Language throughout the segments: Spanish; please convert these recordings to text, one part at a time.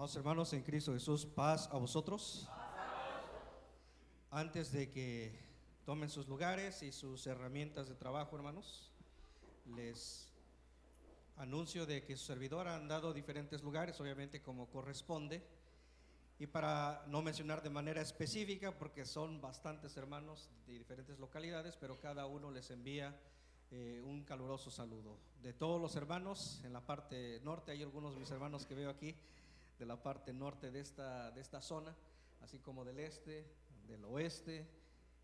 Amados hermanos en Cristo Jesús, paz a vosotros. Antes de que tomen sus lugares y sus herramientas de trabajo, hermanos, les anuncio de que su servidor ha dado diferentes lugares, obviamente como corresponde, y para no mencionar de manera específica, porque son bastantes hermanos de diferentes localidades, pero cada uno les envía un caluroso saludo. De todos los hermanos en la parte norte, hay algunos de mis hermanos que veo aquí de la parte norte de esta zona, así como del este, del oeste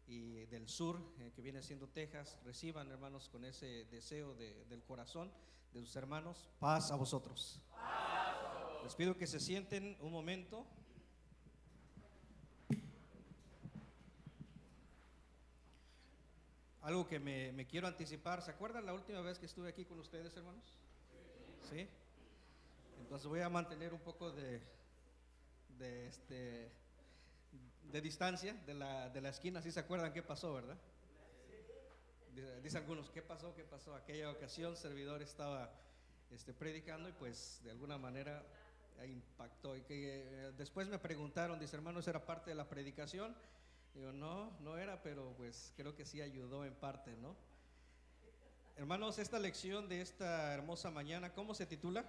y del sur, que viene siendo Texas. Reciban, hermanos, con ese deseo del corazón de sus hermanos, paz a vosotros. Les pido que se sienten un momento. Algo que me quiero anticipar. ¿Se acuerdan la última vez que estuve aquí con ustedes, hermanos? ¿Sí? Entonces voy a mantener un poco de distancia de la esquina. ¿Sí se acuerdan qué pasó, verdad? Dice algunos, ¿qué pasó? ¿Qué pasó? Aquella ocasión servidor estaba predicando y pues de alguna manera impactó. Y que después me preguntaron, dice, hermanos, ¿era parte de la predicación? Digo, no era, pero pues creo que sí ayudó en parte, ¿no? Hermanos, esta lección de esta hermosa mañana, ¿cómo se titula?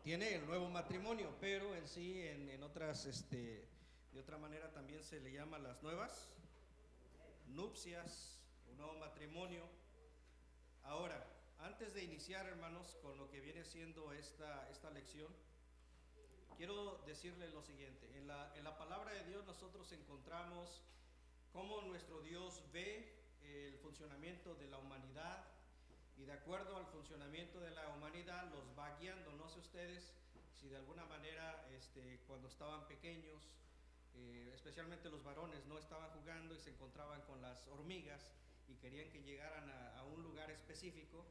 Tiene el nuevo matrimonio, pero en sí, en otras, de otra manera también se le llama las nuevas nupcias, un nuevo matrimonio. Ahora, antes de iniciar, hermanos, con lo que viene siendo esta lección, quiero decirles lo siguiente. En la palabra de Dios nosotros encontramos cómo nuestro Dios ve el funcionamiento de la humanidad, y de acuerdo al funcionamiento de la humanidad los va guiando. No sé ustedes si de alguna manera cuando estaban pequeños, especialmente los varones, no estaban jugando y se encontraban con las hormigas y querían que llegaran a un lugar específico,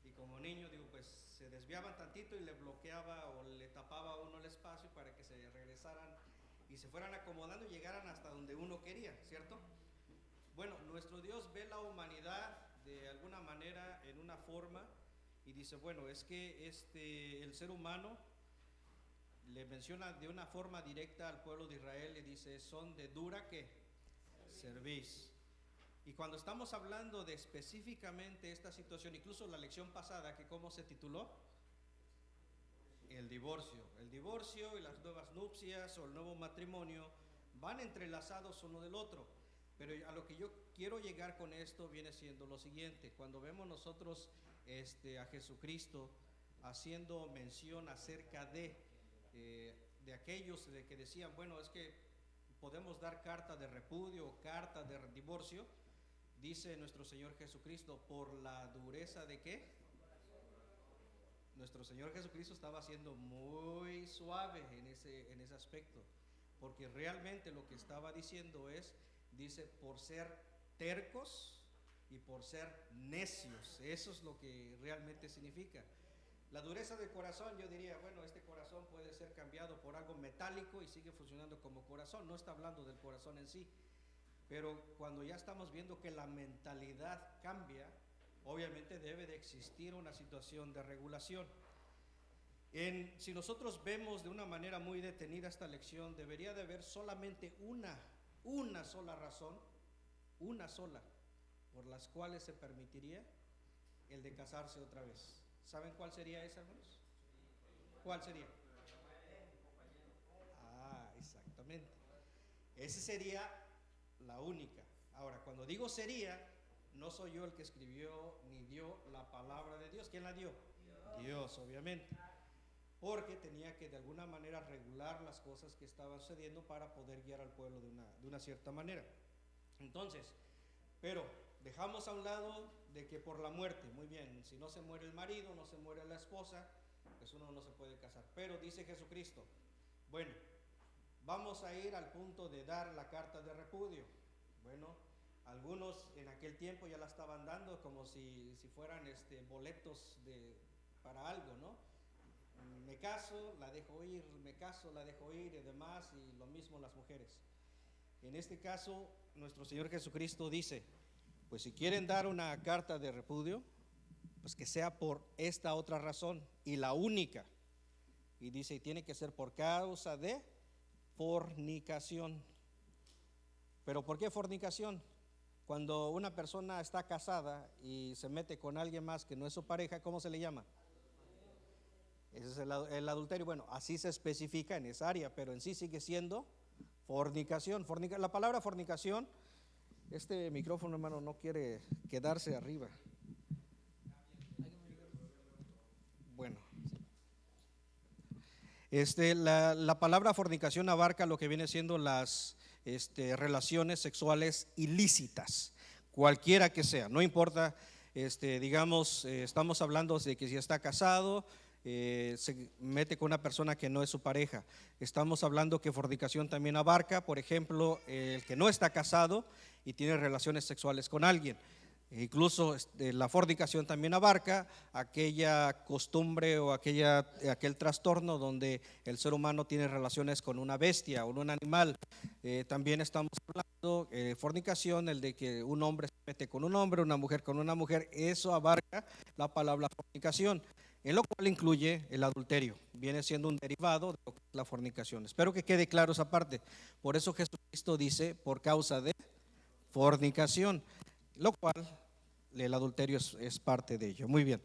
y como niño, digo, pues se desviaban tantito y le bloqueaba o le tapaba a uno el espacio para que se regresaran y se fueran acomodando y llegaran hasta donde uno quería, ¿cierto? Bueno, nuestro Dios ve la humanidad de alguna manera en una forma y dice, bueno, es que el ser humano, le menciona de una forma directa al pueblo de Israel, le dice, son de dura ¿qué? Cerviz. Y cuando estamos hablando de específicamente esta situación, incluso la lección pasada, que ¿cómo se tituló? El divorcio y las nuevas nupcias o el nuevo matrimonio van entrelazados uno del otro. Pero a lo que yo quiero llegar con esto viene siendo lo siguiente. Cuando vemos nosotros a Jesucristo haciendo mención acerca de aquellos de que decían, bueno, es que podemos dar carta de repudio o carta de divorcio, dice nuestro Señor Jesucristo, por la dureza de ¿qué? Nuestro Señor Jesucristo estaba siendo muy suave en ese aspecto, porque realmente lo que estaba diciendo dice, por ser tercos y por ser necios. Eso es lo que realmente significa. La dureza del corazón, yo diría, bueno, este corazón puede ser cambiado por algo metálico y sigue funcionando como corazón. No está hablando del corazón en sí, pero cuando ya estamos viendo que la mentalidad cambia, obviamente debe de existir una situación de regulación. Si nosotros vemos de una manera muy detenida esta lección, debería de haber solamente una sola razón, una sola, por las cuales se permitiría el de casarse otra vez. ¿Saben cuál sería esa, hermanos? ¿Cuál sería? Exactamente. Esa sería la única. Ahora, cuando digo sería, no soy yo el que escribió ni dio la palabra de Dios. ¿Quién la dio? Dios, obviamente. Porque tenía que de alguna manera regular las cosas que estaban sucediendo para poder guiar al pueblo de una cierta manera. Entonces, pero dejamos a un lado de que por la muerte, muy bien, si no se muere el marido, no se muere la esposa, pues uno no se puede casar. Pero dice Jesucristo, bueno, vamos a ir al punto de dar la carta de repudio. Bueno, algunos en aquel tiempo ya la estaban dando como si fueran boletos para algo, ¿no? Me caso, la dejo ir, me caso, la dejo ir y demás, y lo mismo las mujeres. En este caso, nuestro Señor Jesucristo dice, pues si quieren dar una carta de repudio, pues que sea por esta otra razón y la única. Y dice, y tiene que ser por causa de fornicación. ¿Pero por qué fornicación? Cuando una persona está casada y se mete con alguien más que no es su pareja, ¿cómo se le llama? Ese es el adulterio. Bueno, así se especifica en esa área, pero en sí sigue siendo fornicación. La palabra fornicación, este micrófono, hermano, no quiere quedarse arriba. Bueno, la palabra fornicación abarca lo que viene siendo las relaciones sexuales ilícitas, cualquiera que sea, no importa, digamos, estamos hablando de que si está casado, se mete con una persona que no es su pareja. Estamos hablando que fornicación también abarca, por ejemplo, el que no está casado y tiene relaciones sexuales con alguien. Incluso la fornicación también abarca aquella costumbre o aquel trastorno donde el ser humano tiene relaciones con una bestia o un animal. También estamos hablando de fornicación, el de que un hombre se mete con un hombre, una mujer con una mujer. Eso abarca la palabra fornicación, en lo cual incluye el adulterio. Viene siendo un derivado de lo que es la fornicación. Espero que quede claro esa parte. Por eso Jesucristo dice, por causa de fornicación, lo cual el adulterio es parte de ello. Muy bien.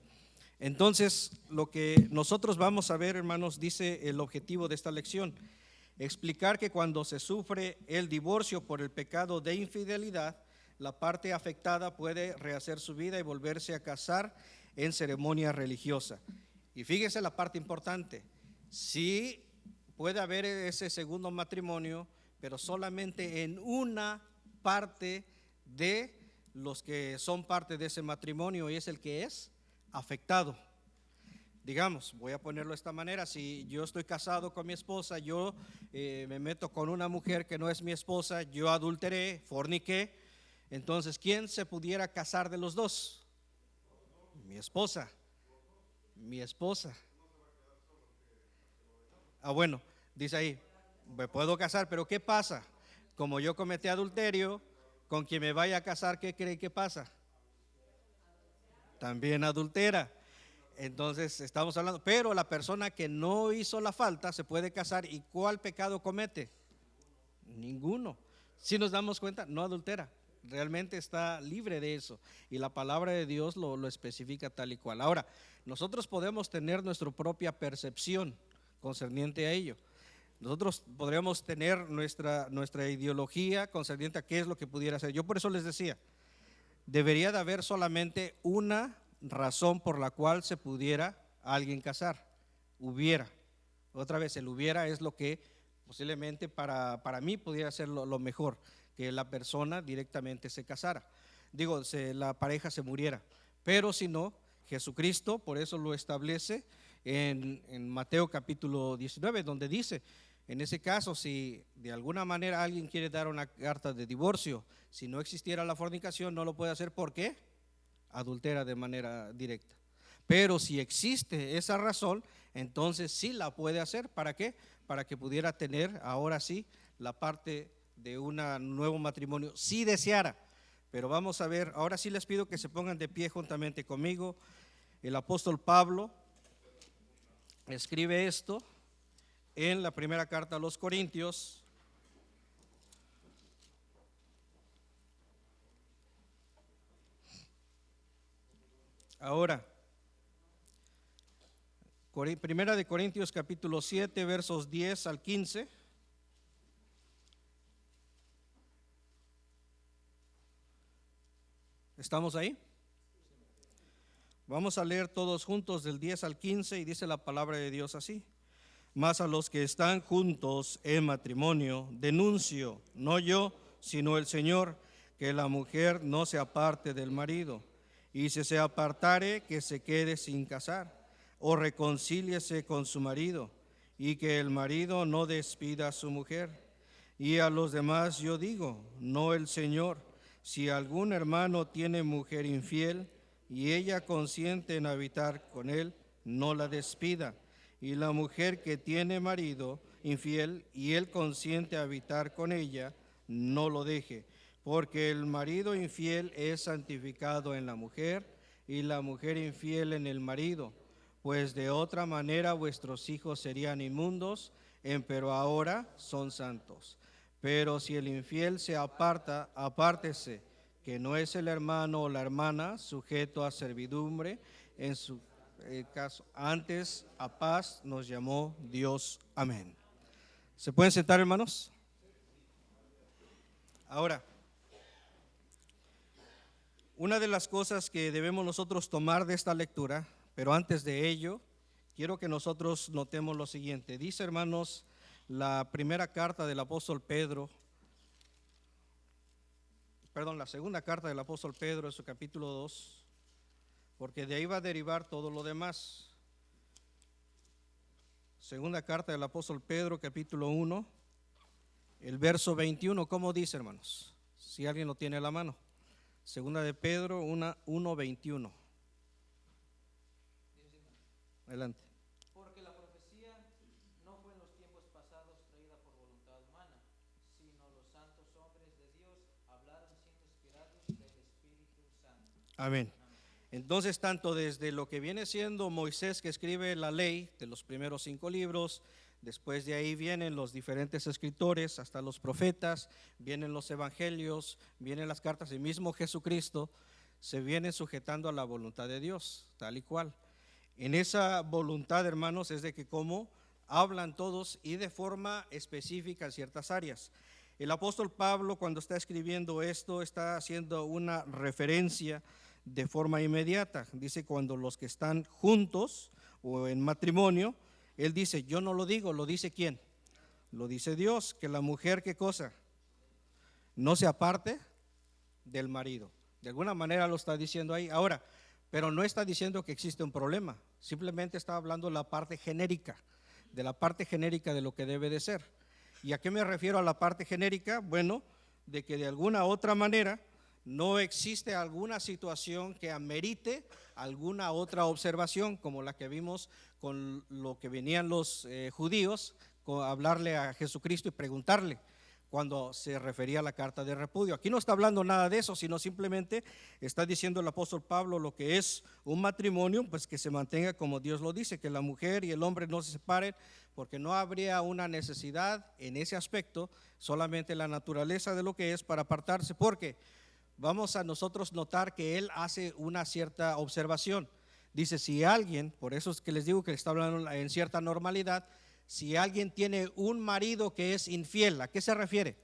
Entonces, lo que nosotros vamos a ver, hermanos, dice el objetivo de esta lección: explicar que cuando se sufre el divorcio por el pecado de infidelidad, la parte afectada puede rehacer su vida y volverse a casar en ceremonia religiosa. Y fíjese la parte importante: sí puede haber ese segundo matrimonio, pero solamente en una parte de los que son parte de ese matrimonio, y es el que es afectado. Digamos, voy a ponerlo de esta manera: si yo estoy casado con mi esposa, yo me meto con una mujer que no es mi esposa, yo adulteré, forniqué, entonces ¿quién se pudiera casar de los dos? Mi esposa. Mi esposa. Bueno, dice ahí, me puedo casar, pero ¿qué pasa? Como yo cometí adulterio, con quien me vaya a casar, ¿qué cree que pasa? También adultera. Entonces estamos hablando, pero la persona que no hizo la falta se puede casar. ¿Y cuál pecado comete? Ninguno. Si nos damos cuenta, no adultera, realmente está libre de eso, y la palabra de Dios lo especifica tal y cual. Ahora, nosotros podemos tener nuestra propia percepción concerniente a ello. Nosotros podríamos tener nuestra ideología concerniente a qué es lo que pudiera ser. Yo por eso les decía, debería de haber solamente una razón por la cual se pudiera alguien casar. Hubiera. Otra vez, el hubiera es lo que posiblemente para mí pudiera ser lo mejor, que la persona directamente se casara. Digo, la pareja se muriera. Pero si no, Jesucristo por eso lo establece en Mateo capítulo 19, donde dice: en ese caso, si de alguna manera alguien quiere dar una carta de divorcio, si no existiera la fornicación, no lo puede hacer. ¿Por qué? Adultera de manera directa. Pero si existe esa razón, entonces sí la puede hacer. ¿Para qué? Para que pudiera tener ahora sí la parte de un nuevo matrimonio, si deseara. Pero vamos a ver, ahora sí les pido que se pongan de pie juntamente conmigo. El apóstol Pablo escribe esto en la primera carta a los Corintios. Ahora, primera de Corintios capítulo 7, versos 10 al 15. ¿Estamos ahí? Vamos a leer todos juntos del 10 al 15, y dice la palabra de Dios así: mas a los que están juntos en matrimonio denuncio, no yo, sino el Señor, que la mujer no se aparte del marido, y si se apartare, que se quede sin casar, o reconcíliese con su marido, y que el marido no despida a su mujer. Y a los demás yo digo, no el Señor: si algún hermano tiene mujer infiel, y ella consiente en habitar con él, no la despida. Y la mujer que tiene marido infiel y él consiente a habitar con ella, no lo deje, porque el marido infiel es santificado en la mujer, y la mujer infiel en el marido, pues de otra manera vuestros hijos serían inmundos, pero ahora son santos. Pero si el infiel se aparta, apártese, que no es el hermano o la hermana sujeto a servidumbre en su caso. Antes a paz nos llamó Dios. Amén. ¿Se pueden sentar, hermanos? Ahora, una de las cosas que debemos nosotros tomar de esta lectura, pero antes de ello, quiero que nosotros notemos lo siguiente. Dice, hermanos, la primera carta del apóstol Pedro, la segunda carta del apóstol Pedro, en su capítulo 2, porque de ahí va a derivar todo lo demás. Segunda carta del apóstol Pedro, capítulo 1, el verso 21, ¿cómo dice, hermanos? Si alguien lo tiene a la mano. Segunda de Pedro 1:21. Adelante. Porque la profecía no fue en los tiempos pasados traída por voluntad humana, sino los santos hombres de Dios hablaron siendo inspirados del Espíritu Santo. Amén. Entonces, tanto desde lo que viene siendo Moisés, que escribe la ley de los primeros 5 libros, después de ahí vienen los diferentes escritores, hasta los profetas, vienen los evangelios, vienen las cartas, el mismo Jesucristo, se vienen sujetando a la voluntad de Dios, tal y cual. En esa voluntad, hermanos, es de que como hablan todos y de forma específica en ciertas áreas. El apóstol Pablo, cuando está escribiendo esto, está haciendo una referencia de forma inmediata. Dice, cuando los que están juntos o en matrimonio, él dice, yo no lo digo, lo dice ¿quién? Lo dice Dios, que la mujer, ¿qué cosa? No se aparte del marido. De alguna manera lo está diciendo ahí. Ahora, pero no está diciendo que existe un problema, simplemente está hablando de la parte genérica, de la parte genérica de lo que debe de ser. ¿Y a qué me refiero a la parte genérica? Bueno, de que de alguna otra manera no existe alguna situación que amerite alguna otra observación, como la que vimos con lo que venían los judíos, con hablarle a Jesucristo y preguntarle cuando se refería a la carta de repudio. Aquí no está hablando nada de eso, sino simplemente está diciendo el apóstol Pablo lo que es un matrimonio, pues que se mantenga como Dios lo dice, que la mujer y el hombre no se separen, porque no habría una necesidad en ese aspecto, solamente la naturaleza de lo que es para apartarse, porque vamos a nosotros notar que él hace una cierta observación. Dice, si alguien, por eso es que les digo que está hablando en cierta normalidad, si alguien tiene un marido que es infiel, ¿a qué se refiere?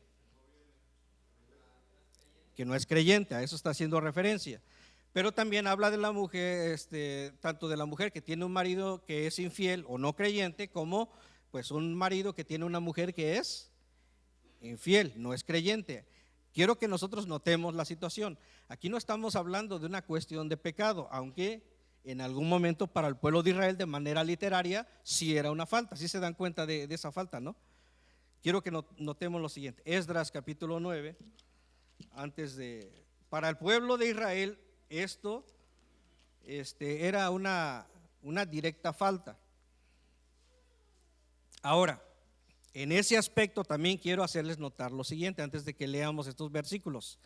Que no es creyente, a eso está haciendo referencia. Pero también habla de la mujer, tanto de la mujer que tiene un marido que es infiel o no creyente, como pues un marido que tiene una mujer que es infiel, no es creyente. Quiero que nosotros notemos la situación. Aquí no estamos hablando de una cuestión de pecado, aunque en algún momento para el pueblo de Israel de manera literaria sí era una falta, sí se dan cuenta de esa falta, ¿no? Quiero que notemos lo siguiente. Esdras capítulo 9, para el pueblo de Israel esto era una directa falta. Ahora, en ese aspecto también quiero hacerles notar lo siguiente antes de que leamos estos versículos.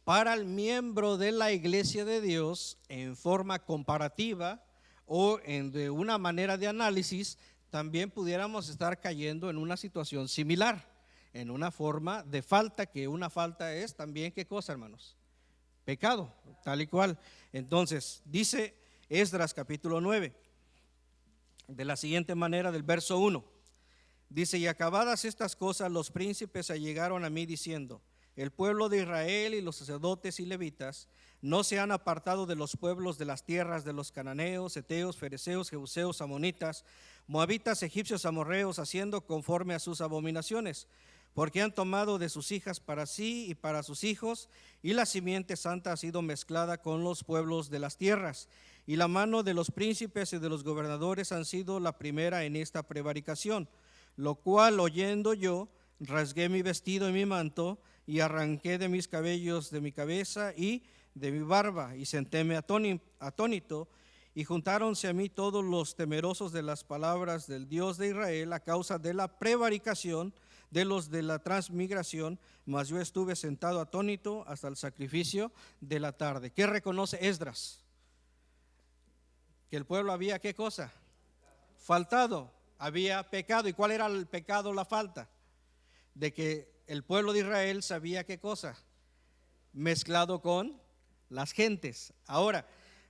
Para el miembro de la iglesia de Dios, en forma comparativa o de una manera de análisis, también pudiéramos estar cayendo en una situación similar, en una forma de falta, que una falta es también, ¿qué cosa, hermanos? Pecado, tal y cual. Entonces, dice Esdras capítulo 9, de la siguiente manera, del verso 1. Dice, y acabadas estas cosas, los príncipes allegaron a mí diciendo, el pueblo de Israel y los sacerdotes y levitas no se han apartado de los pueblos de las tierras de los cananeos, heteos, fereceos, jebuseos, amonitas, moabitas, egipcios, amorreos, haciendo conforme a sus abominaciones, porque han tomado de sus hijas para sí y para sus hijos, y la simiente santa ha sido mezclada con los pueblos de las tierras, y la mano de los príncipes y de los gobernadores han sido la primera en esta prevaricación, lo cual oyendo yo, rasgué mi vestido y mi manto, y arranqué de mis cabellos de mi cabeza y de mi barba, y sentéme atónito, y juntáronse a mí todos los temerosos de las palabras del Dios de Israel a causa de la prevaricación de los de la transmigración, mas yo estuve sentado atónito hasta el sacrificio de la tarde. ¿Qué reconoce Esdras? Que el pueblo había, ¿qué cosa? Faltado, había pecado. ¿Y cuál era el pecado, la falta? De que el pueblo de Israel sabía, ¿qué cosa? Mezclado con las gentes. Ahora,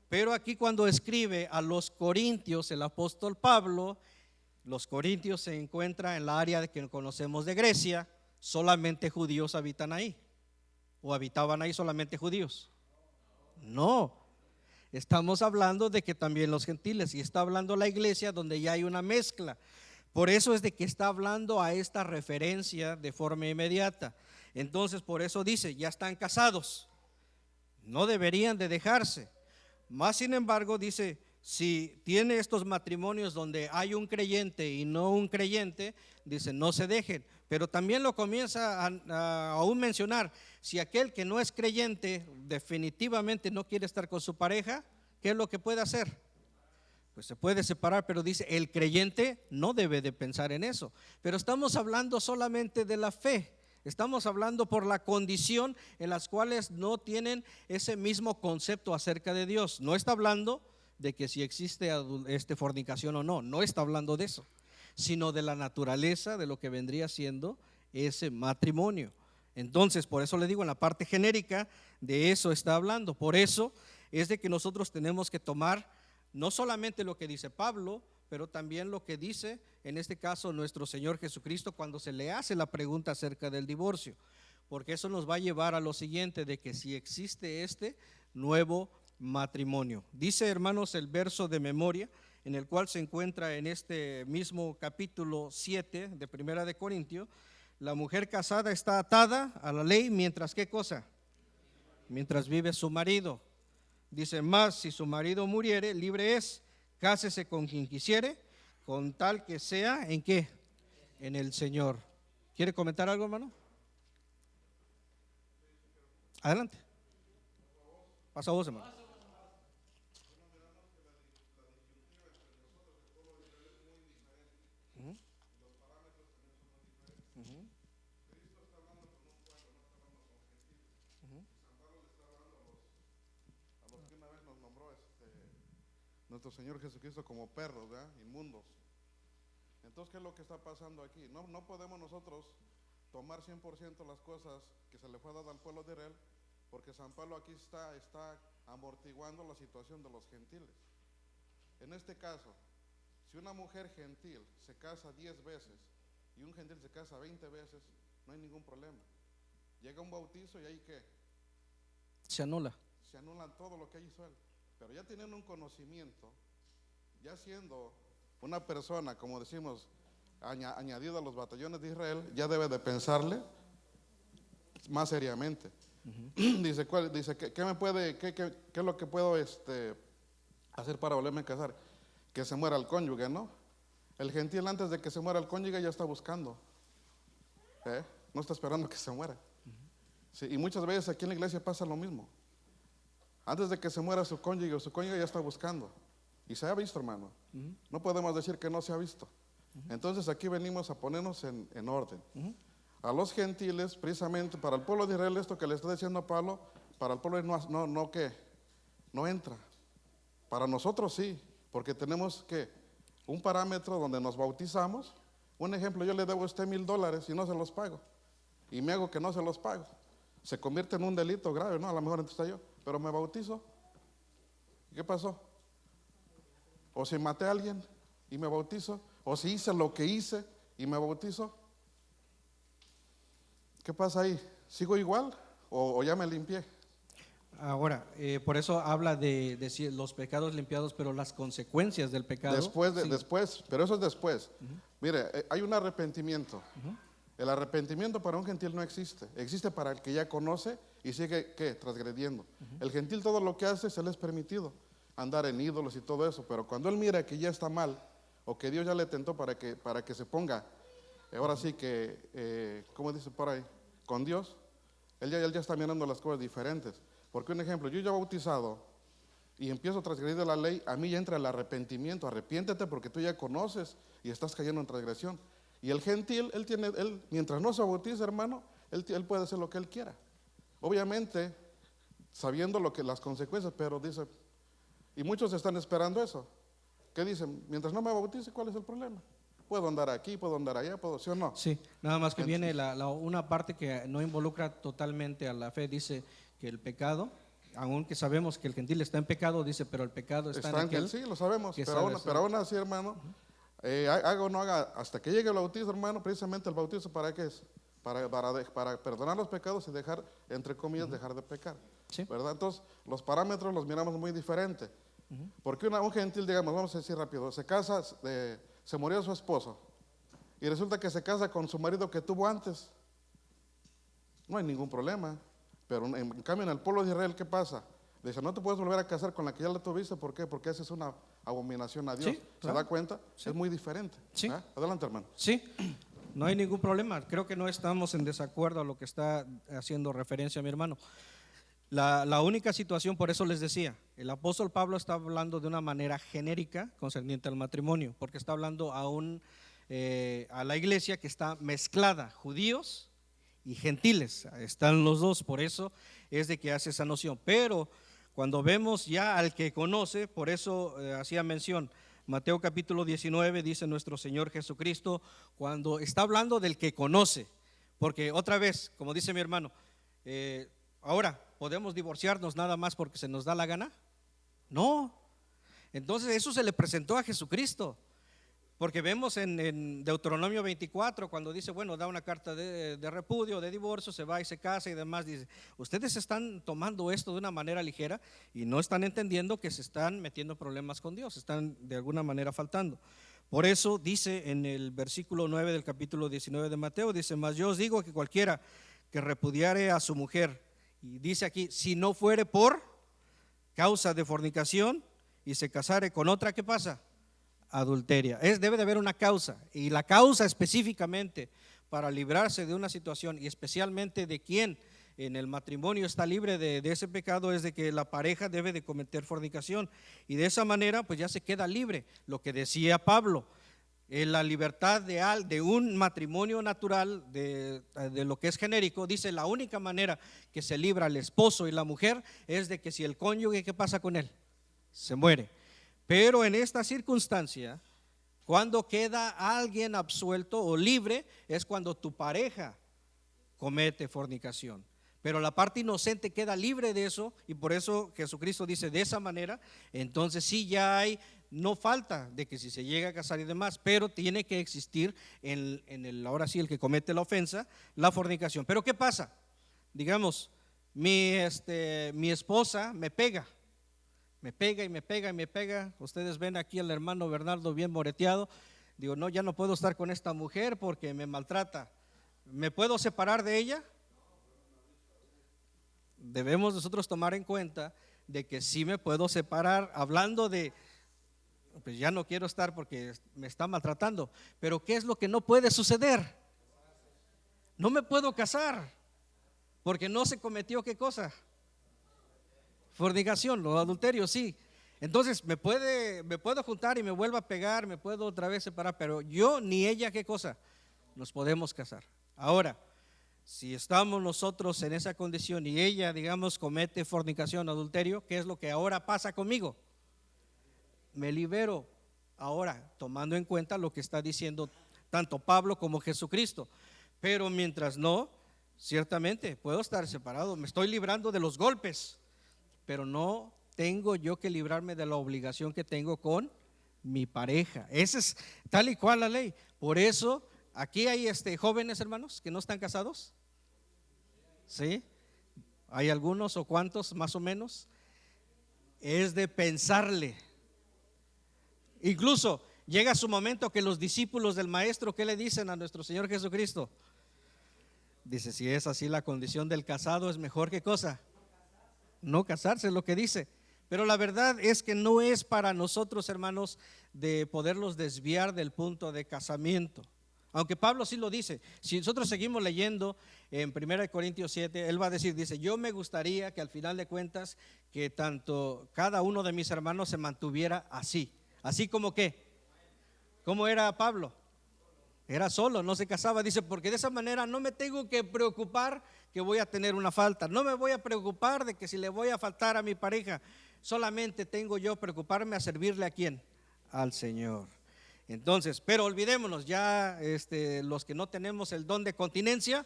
pero aquí cuando escribe a los corintios el apóstol Pablo, los corintios se encuentran en la área que conocemos de Grecia, solamente judíos habitan ahí, o habitaban ahí solamente judíos. No, estamos hablando de que también los gentiles, y está hablando la iglesia donde ya hay una mezcla. Por eso es de que está hablando a esta referencia de forma inmediata. Entonces por eso dice, ya están casados, no deberían de dejarse. Más sin embargo dice, si tiene estos matrimonios donde hay un creyente y no un creyente, dice no se dejen. Pero también lo comienza a aún mencionar, si aquel que no es creyente definitivamente no quiere estar con su pareja, ¿qué es lo que puede hacer? Pues se puede separar, pero dice el creyente no debe de pensar en eso. Pero estamos hablando solamente de la fe. Estamos hablando por la condición en las cuales no tienen ese mismo concepto acerca de Dios. No está hablando de que si existe fornicación o no, no está hablando de eso, sino de la naturaleza de lo que vendría siendo ese matrimonio. Entonces, por eso le digo, en la parte genérica de eso está hablando. Por eso es de que nosotros tenemos que tomar no solamente lo que dice Pablo, pero también lo que dice en este caso nuestro Señor Jesucristo cuando se le hace la pregunta acerca del divorcio, porque eso nos va a llevar a lo siguiente, de que si existe este nuevo matrimonio. Dice, hermanos, el verso de memoria en el cual se encuentra en este mismo capítulo 7 de Primera de Corintios: la mujer casada está atada a la ley mientras, ¿qué cosa? Mientras vive su marido. Dice, más si su marido muriere, libre es, cásese con quien quisiere, con tal que sea, ¿en qué? En el Señor. ¿Quiere comentar algo, hermano? Adelante. Pasa vos, hermano. Uh-huh. Uh-huh. A los que una vez nos nombró nuestro Señor Jesucristo como perros, ¿verdad? Inmundos. Entonces, ¿qué es lo que está pasando aquí? No podemos nosotros tomar 100% las cosas que se le fue dado al pueblo de Israel, porque San Pablo aquí está amortiguando la situación de los gentiles. En este caso, si una mujer gentil se casa 10 veces y un gentil se casa 20 veces, no hay ningún problema. Llega un bautizo y ahí ¿qué? Se anula. Se anula todo lo que hizo él. Pero ya teniendo un conocimiento, ya siendo una persona, como decimos, añadido a los batallones de Israel, ya debe de pensarle más seriamente. Uh-huh. Dice, ¿qué es lo que puedo hacer para volverme a casar? Que se muera el cónyuge, ¿no? El gentil antes de que se muera el cónyuge ya está buscando, no está esperando que se muera. Uh-huh. Sí, y muchas veces aquí en la iglesia pasa lo mismo. Antes de que se muera su cónyuge ya está buscando. Y se ha visto, hermano. Uh-huh. No podemos decir que no se ha visto. Uh-huh. Entonces aquí venimos a ponernos en orden. Uh-huh. A los gentiles, precisamente para el pueblo de Israel, esto que le está diciendo a Pablo, para el pueblo no entra. Para nosotros sí, porque tenemos un parámetro donde nos bautizamos. Un ejemplo, yo le debo a usted $1,000 y no se los pago. Y me hago que no se los pago. Se convierte en un delito grave, ¿no? A lo mejor entonces yo, pero me bautizo. ¿Qué pasó? O si maté a alguien y me bautizo, o si hice lo que hice y me bautizo. ¿Qué pasa ahí? ¿Sigo igual o ya me limpié? Ahora, por eso habla de los pecados limpiados, pero las consecuencias del pecado. Después, pero eso es después. Uh-huh. Mire, hay un arrepentimiento. Uh-huh. El arrepentimiento para un gentil no existe. Existe para el que ya conoce y sigue, transgrediendo. Uh-huh. El gentil todo lo que hace se le es permitido, andar en ídolos y todo eso, pero cuando él mira que ya está mal, o que Dios ya le tentó para que se ponga, ahora sí que, ¿cómo dice por ahí? Con Dios, él ya está mirando las cosas diferentes. Porque un ejemplo, yo ya bautizado y empiezo a transgredir la ley, a mí ya entra el arrepentimiento. Arrepiéntete porque tú ya conoces y estás cayendo en transgresión. Y el gentil, él mientras no se bautice, hermano, él puede hacer lo que él quiera. Obviamente, sabiendo las consecuencias, pero dice, Y muchos están esperando eso. ¿Qué dicen? Mientras no me bautice, ¿cuál es el problema? Puedo andar aquí, puedo andar allá, puedo, ¿sí o no? Sí, nada más que viene una parte que no involucra totalmente a la fe. Dice que el pecado, aunque sabemos que el gentil está en pecado, dice, pero el pecado está en aquel. Sí, lo sabemos, que pero aún así, hermano, haga o no haga, hasta que llegue el bautizo, hermano, precisamente el bautizo, ¿para qué es? Para perdonar los pecados y dejar, entre comillas, dejar de pecar, Sí. ¿verdad? Entonces, los parámetros los miramos muy diferente. Porque un gentil, digamos, vamos a decir rápido, se casa, se murió su esposo y resulta que se casa con su marido que tuvo antes. No hay ningún problema. Pero en cambio en el pueblo de Israel, ¿qué pasa? Dice, no te puedes volver a casar con la que ya la tuviste. ¿Por qué? Porque esa es una abominación a Dios. Sí, claro. ¿Se da cuenta? Sí. Es muy diferente. Sí. Adelante, hermano. Sí, no hay ningún problema. Creo que no estamos en desacuerdo a lo que está haciendo referencia mi hermano. La única situación, por eso les decía, el apóstol Pablo está hablando de una manera genérica concerniente al matrimonio, porque está hablando a la iglesia que está mezclada, judíos y gentiles, están los dos, por eso es de que hace esa noción. Pero cuando vemos ya al que conoce, por eso hacía mención, Mateo capítulo 19 dice nuestro Señor Jesucristo, cuando está hablando del que conoce, porque otra vez, como dice mi hermano, ahora, ¿podemos divorciarnos nada más porque se nos da la gana? No. Entonces eso se le presentó a Jesucristo. Porque vemos en Deuteronomio 24, cuando dice, bueno, da una carta de repudio, de divorcio, se va y se casa y demás, dice, ustedes están tomando esto de una manera ligera y no están entendiendo que se están metiendo problemas con Dios, están de alguna manera faltando. Por eso dice en el versículo 9 del capítulo 19 de Mateo, dice, mas yo os digo que cualquiera que repudiare a su mujer, y dice aquí, si no fuere por causa de fornicación y se casare con otra, ¿qué pasa? Adulteria. Debe de haber una causa, y la causa específicamente para librarse de una situación, y especialmente de quien en el matrimonio está libre de ese pecado, es de que la pareja debe de cometer fornicación, y de esa manera pues ya se queda libre. Lo que decía Pablo, la libertad de un matrimonio natural, de lo que es genérico, dice la única manera que se libra el esposo y la mujer es de que si el cónyuge, ¿qué pasa con él? Se muere. Pero en esta circunstancia, cuando queda alguien absuelto o libre, es cuando tu pareja comete fornicación. Pero la parte inocente queda libre de eso, y por eso Jesucristo dice de esa manera. Entonces sí ya hay, no falta de que si se llega a casar y demás, pero tiene que existir ahora sí el que comete la ofensa, la fornicación. Pero ¿qué pasa? Digamos, mi esposa me pega y me pega. Ustedes ven aquí al hermano Bernardo bien moreteado. Digo, no, ya no puedo estar con esta mujer porque me maltrata. ¿Me puedo separar de ella? Debemos nosotros tomar en cuenta de que sí me puedo separar, hablando de, pues ya no quiero estar porque me está maltratando. Pero ¿qué es lo que no puede suceder? No me puedo casar porque no se cometió, ¿qué cosa? Fornicación, lo adulterio, sí. Entonces me puedo juntar y me vuelvo a pegar, me puedo otra vez separar, pero yo ni ella, ¿qué cosa? Nos podemos casar. Ahora, si estamos nosotros en esa condición y ella, digamos, comete fornicación, adulterio, ¿qué es lo que ahora pasa conmigo? Me libero ahora, tomando en cuenta lo que está diciendo tanto Pablo como Jesucristo. Pero mientras no, ciertamente puedo estar separado, me estoy librando de los golpes, pero no tengo yo que librarme de la obligación que tengo con mi pareja. Esa es tal y cual la ley. Por eso aquí hay jóvenes hermanos que no están casados. ¿Sí? ¿Hay algunos o cuántos más o menos? Es de pensarle. Incluso llega su momento que los discípulos del maestro, ¿qué le dicen a nuestro Señor Jesucristo? Dice, si es así la condición del casado, es mejor, ¿qué cosa? No casarse, es lo que dice. Pero la verdad es que no es para nosotros, hermanos, de poderlos desviar del punto de casamiento. Aunque Pablo sí lo dice. Si nosotros seguimos leyendo en 1 Corintios 7, él va a decir, dice, yo me gustaría que al final de cuentas que tanto cada uno de mis hermanos se mantuviera así. Así como ¿qué? ¿Cómo era Pablo? Era solo, no se casaba, dice, porque de esa manera no me tengo que preocupar que voy a tener una falta, no me voy a preocupar de que si le voy a faltar a mi pareja, solamente tengo yo preocuparme a servirle a quién, al Señor. Entonces, pero olvidémonos ya, los que no tenemos el don de continencia,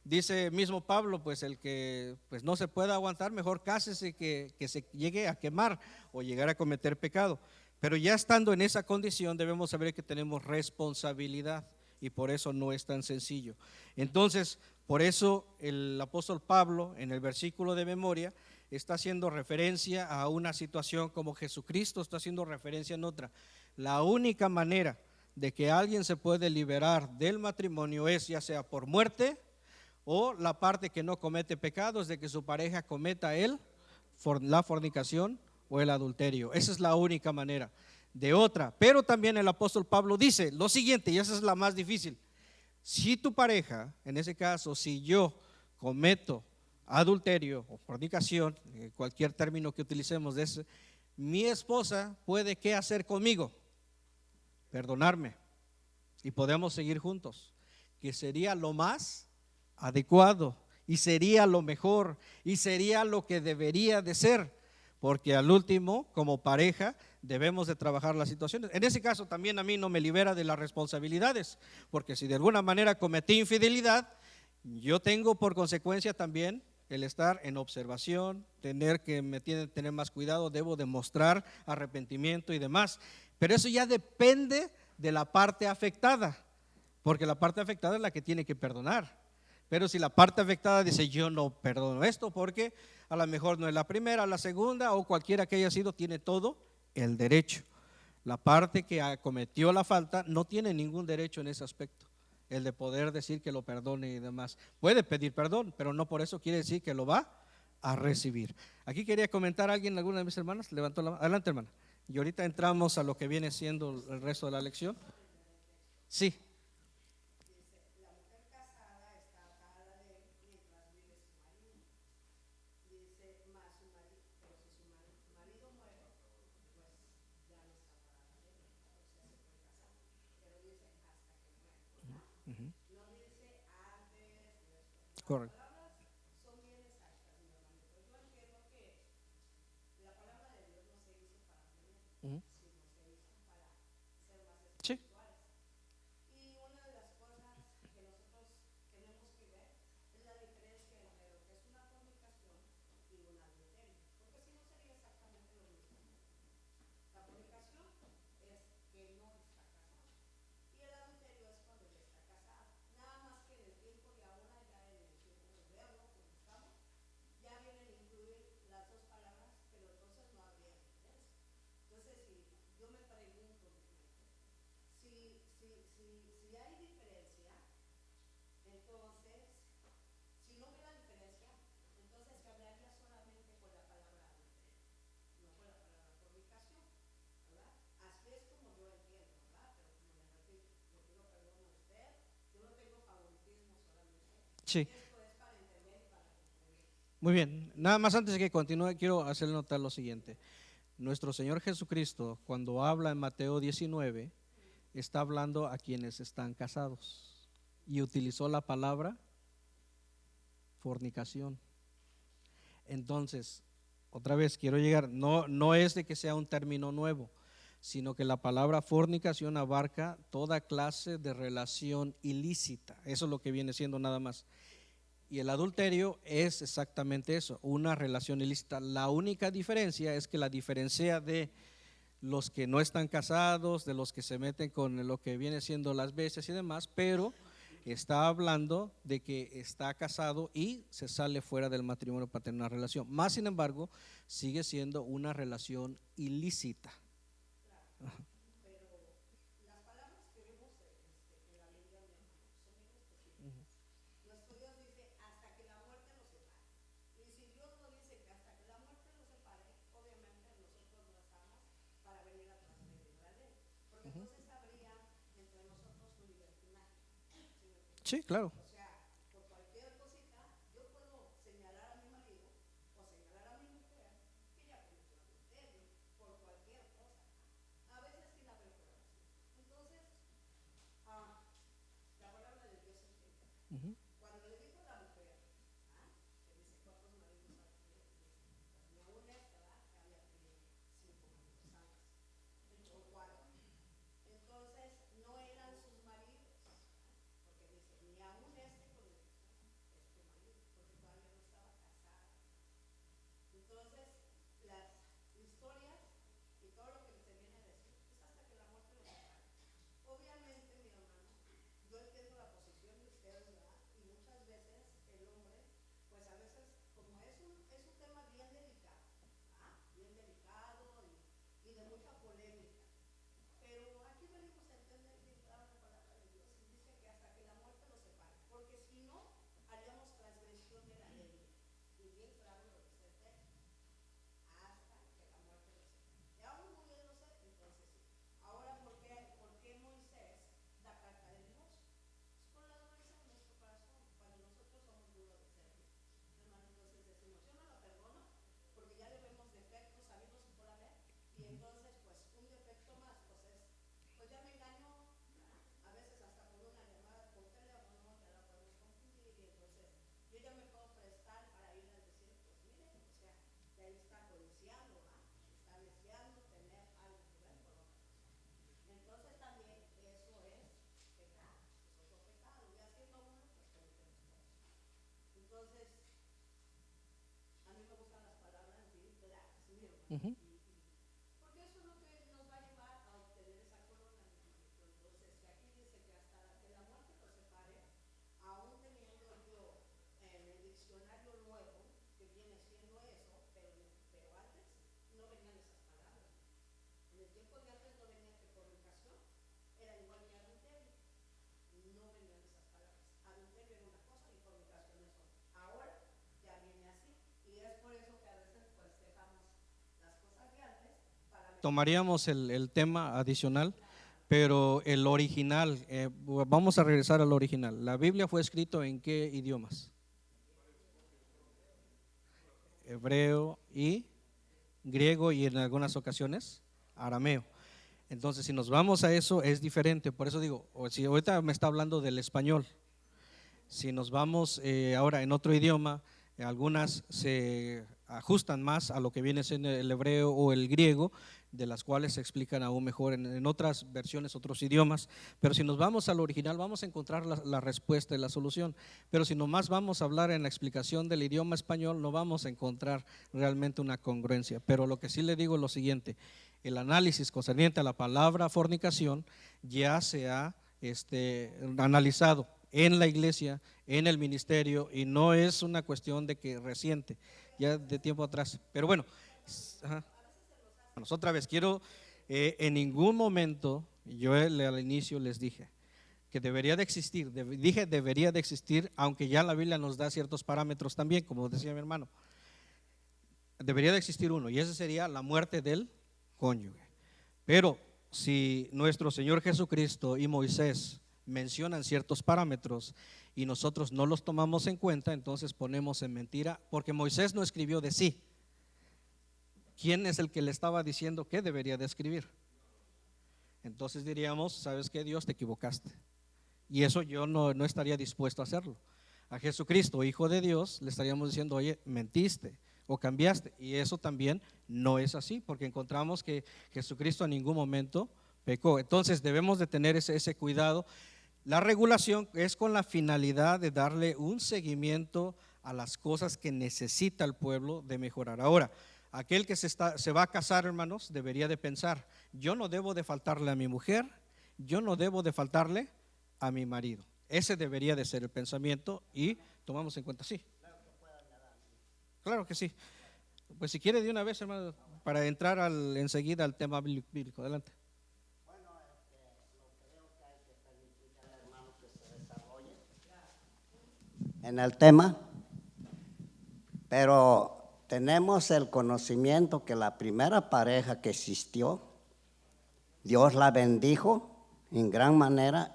dice mismo Pablo, pues el que pues no se pueda aguantar, mejor cásese que se llegue a quemar o llegar a cometer pecado. Pero ya estando en esa condición debemos saber que tenemos responsabilidad y por eso no es tan sencillo. Entonces, por eso el apóstol Pablo en el versículo de memoria está haciendo referencia a una situación como Jesucristo está haciendo referencia en otra. La única manera de que alguien se puede liberar del matrimonio es ya sea por muerte o la parte que no comete pecados de que su pareja cometa la fornicación o el adulterio. Esa es la única manera. De otra, pero también el apóstol Pablo dice lo siguiente, y esa es la más difícil: si tu pareja, en ese caso, si yo cometo adulterio o fornicación, cualquier término que utilicemos de ese, mi esposa puede ¿qué hacer conmigo? Perdonarme y podemos seguir juntos, que sería lo más adecuado y sería lo mejor y sería lo que debería de ser, porque al último, como pareja, debemos de trabajar las situaciones. En ese caso también a mí no me libera de las responsabilidades, porque si de alguna manera cometí infidelidad, yo tengo por consecuencia también el estar en observación, tener más cuidado, debo demostrar arrepentimiento y demás. Pero eso ya depende de la parte afectada, porque la parte afectada es la que tiene que perdonar. Pero si la parte afectada dice yo no perdono esto porque a lo mejor no es la primera, la segunda o cualquiera que haya sido, tiene todo el derecho. La parte que cometió la falta no tiene ningún derecho en ese aspecto, el de poder decir que lo perdone y demás. Puede pedir perdón, pero no por eso quiere decir que lo va a recibir. Aquí quería comentar alguien, alguna de mis hermanas, levantó la mano. Adelante, hermana. Y ahorita entramos a lo que viene siendo el resto de la lección. Sí. Uh-huh. Correcto. Uh-huh. Sí. Sí. Muy bien, nada más antes de que continúe, quiero hacerle notar lo siguiente. Nuestro Señor Jesucristo, cuando habla en Mateo 19, está hablando a quienes están casados y utilizó la palabra fornicación. Entonces, otra vez quiero llegar, no es de que sea un término nuevo, sino que la palabra fornicación abarca toda clase de relación ilícita. Eso es lo que viene siendo nada más. Y el adulterio es exactamente eso, una relación ilícita. La única diferencia es que la diferencia de los que no están casados, de los que se meten con lo que viene siendo las bestias y demás, pero está hablando de que está casado y se sale fuera del matrimonio para tener una relación. Más sin embargo, sigue siendo una relación ilícita. Sí, claro. Uh-huh. Ujú. Porque eso es lo que nos va a llevar a obtener esa corona. Entonces, que aquí dice que hasta que la muerte los separe, aún teniendo yo el diccionario nuevo, que viene siendo eso, pero antes no venían esas palabras. En el tiempo de antes no venía que fornicación era igual que adulterio. No venían esas palabras. Adulterio era una cosa y fornicación es otra. Ahora ya viene así. Y es por eso que a veces pues dejamos las cosas de antes para ver. Tomaríamos el tema adicional, pero el original, vamos a regresar al original. ¿La Biblia fue escrito en qué idiomas? Hebreo y griego y en algunas ocasiones arameo. Entonces, si nos vamos a eso, es diferente. Por eso digo, si ahorita me está hablando del español, si nos vamos ahora en otro idioma, algunas se ajustan más a lo que viene siendo el hebreo o el griego, de las cuales se explican aún mejor en otras versiones, otros idiomas. Pero si nos vamos al original, vamos a encontrar la respuesta y la solución. Pero si nomás vamos a hablar en la explicación del idioma español, no vamos a encontrar realmente una congruencia. Pero lo que sí le digo es lo siguiente: el análisis concerniente a la palabra fornicación ya se ha analizado en la iglesia, en el ministerio, y no es una cuestión de que reciente, ya de tiempo atrás. Pero bueno, ajá. Otra vez quiero, en ningún momento, yo al inicio les dije que debería de existir, debería de existir, aunque ya la Biblia nos da ciertos parámetros también, como decía mi hermano, debería de existir uno, y ese sería la muerte del cónyuge. Pero si nuestro Señor Jesucristo y Moisés mencionan ciertos parámetros y nosotros no los tomamos en cuenta, entonces ponemos en mentira, porque Moisés no escribió de sí. ¿Quién es el que le estaba diciendo qué debería de escribir? Entonces diríamos, ¿sabes qué, Dios? Te equivocaste. Y eso yo no estaría dispuesto a hacerlo. A Jesucristo, Hijo de Dios, le estaríamos diciendo, oye, mentiste o cambiaste. Y eso también no es así, porque encontramos que Jesucristo en ningún momento pecó. Entonces debemos de tener ese cuidado. La regulación es con la finalidad de darle un seguimiento a las cosas que necesita el pueblo de mejorar. Ahora, aquel que se va a casar, hermanos, debería de pensar, yo no debo de faltarle a mi mujer, yo no debo de faltarle a mi marido. Ese debería de ser el pensamiento y tomamos en cuenta, sí. Claro que sí. Pues si quiere de una vez, hermano, para entrar enseguida al tema bíblico. Adelante. Bueno, lo creo que hay que permitir al hermano que se desarrolle en el tema, pero tenemos el conocimiento que la primera pareja que existió, Dios la bendijo en gran manera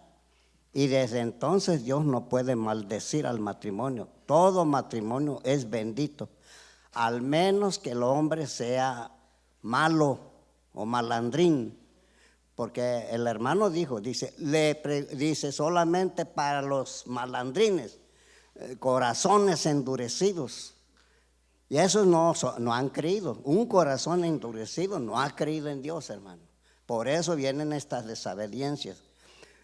y desde entonces Dios no puede maldecir al matrimonio. Todo matrimonio es bendito, al menos que el hombre sea malo o malandrín, porque el hermano dice solamente para los malandrines, corazones endurecidos. Y esos no han creído. Un corazón endurecido no ha creído en Dios, hermano. Por eso vienen estas desobediencias.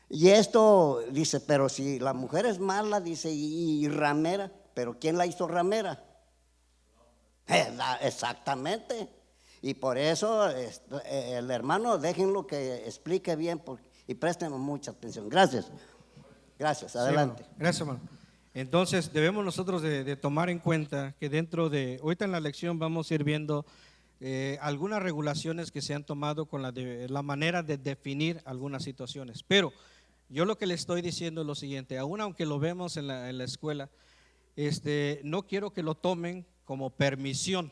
Y esto dice, pero si la mujer es mala, dice, y ramera, pero ¿quién la hizo ramera? Exactamente. Y por eso el hermano, déjenlo que explique bien y presten mucha atención. Gracias. Gracias, adelante. Sí, gracias, hermano. Entonces debemos nosotros de tomar en cuenta que ahorita en la lección vamos a ir viendo algunas regulaciones que se han tomado con la manera de definir algunas situaciones. Pero yo lo que le estoy diciendo es lo siguiente, aún aunque lo vemos en la escuela, no quiero que lo tomen como permisión.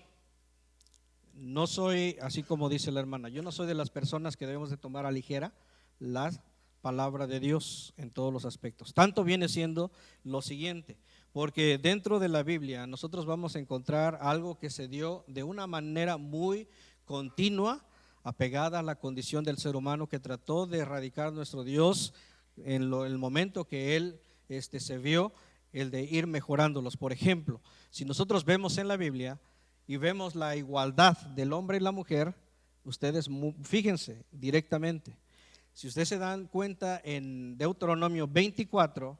No soy, así como dice la hermana, yo no soy de las personas que debemos de tomar a ligera la palabra de Dios en todos los aspectos. Tanto viene siendo lo siguiente, porque dentro de la Biblia nosotros vamos a encontrar algo que se dio de una manera muy continua, apegada a la condición del ser humano, que trató de erradicar nuestro Dios en el momento que Él se vio, el de ir mejorándolos. Por ejemplo, si nosotros vemos en la Biblia y vemos la igualdad del hombre y la mujer, ustedes fíjense directamente. Si ustedes se dan cuenta, en Deuteronomio 24,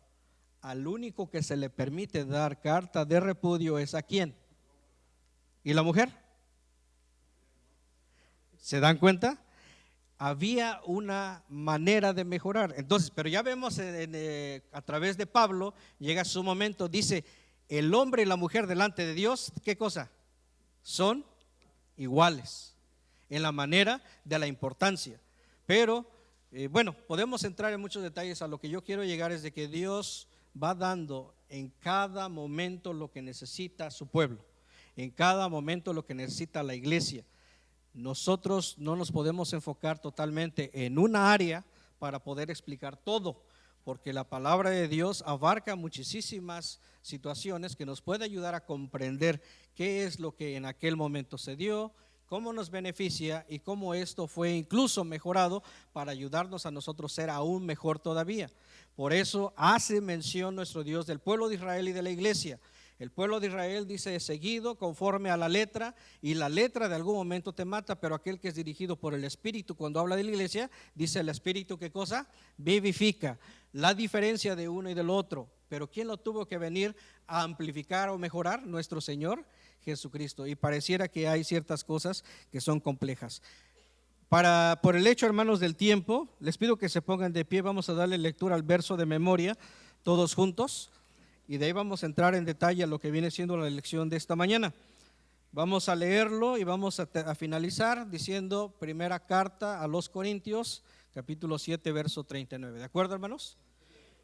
al único que se le permite dar carta de repudio es ¿a quién? ¿Y la mujer? ¿Se dan cuenta? Había una manera de mejorar. Entonces, pero ya vemos a través de Pablo, llega su momento, dice, el hombre y la mujer delante de Dios, ¿qué cosa? Son iguales en la manera de la importancia. Pero, bueno, podemos entrar en muchos detalles. A lo que yo quiero llegar es de que Dios va dando en cada momento lo que necesita su pueblo, en cada momento lo que necesita la iglesia. Nosotros no nos podemos enfocar totalmente en una área para poder explicar todo, porque la palabra de Dios abarca muchísimas situaciones que nos puede ayudar a comprender qué es lo que en aquel momento se dio, cómo nos beneficia y cómo esto fue incluso mejorado para ayudarnos a nosotros ser aún mejor todavía. Por eso hace mención nuestro Dios del pueblo de Israel y de la iglesia. El pueblo de Israel dice seguido conforme a la letra, y la letra de algún momento te mata, pero aquel que es dirigido por el Espíritu, cuando habla de la iglesia, dice el Espíritu, ¿qué cosa? Vivifica. La diferencia de uno y del otro. Pero ¿quién lo tuvo que venir a amplificar o mejorar? Nuestro Señor Jesucristo. Y pareciera que hay ciertas cosas que son complejas. Por el hecho, hermanos, del tiempo, les pido que se pongan de pie. Vamos a darle lectura al verso de memoria todos juntos, y de ahí vamos a entrar en detalle a lo que viene siendo la lección de esta mañana. Vamos a leerlo y vamos a finalizar diciendo primera carta a los Corintios, capítulo 7, verso 39. ¿De acuerdo, hermanos?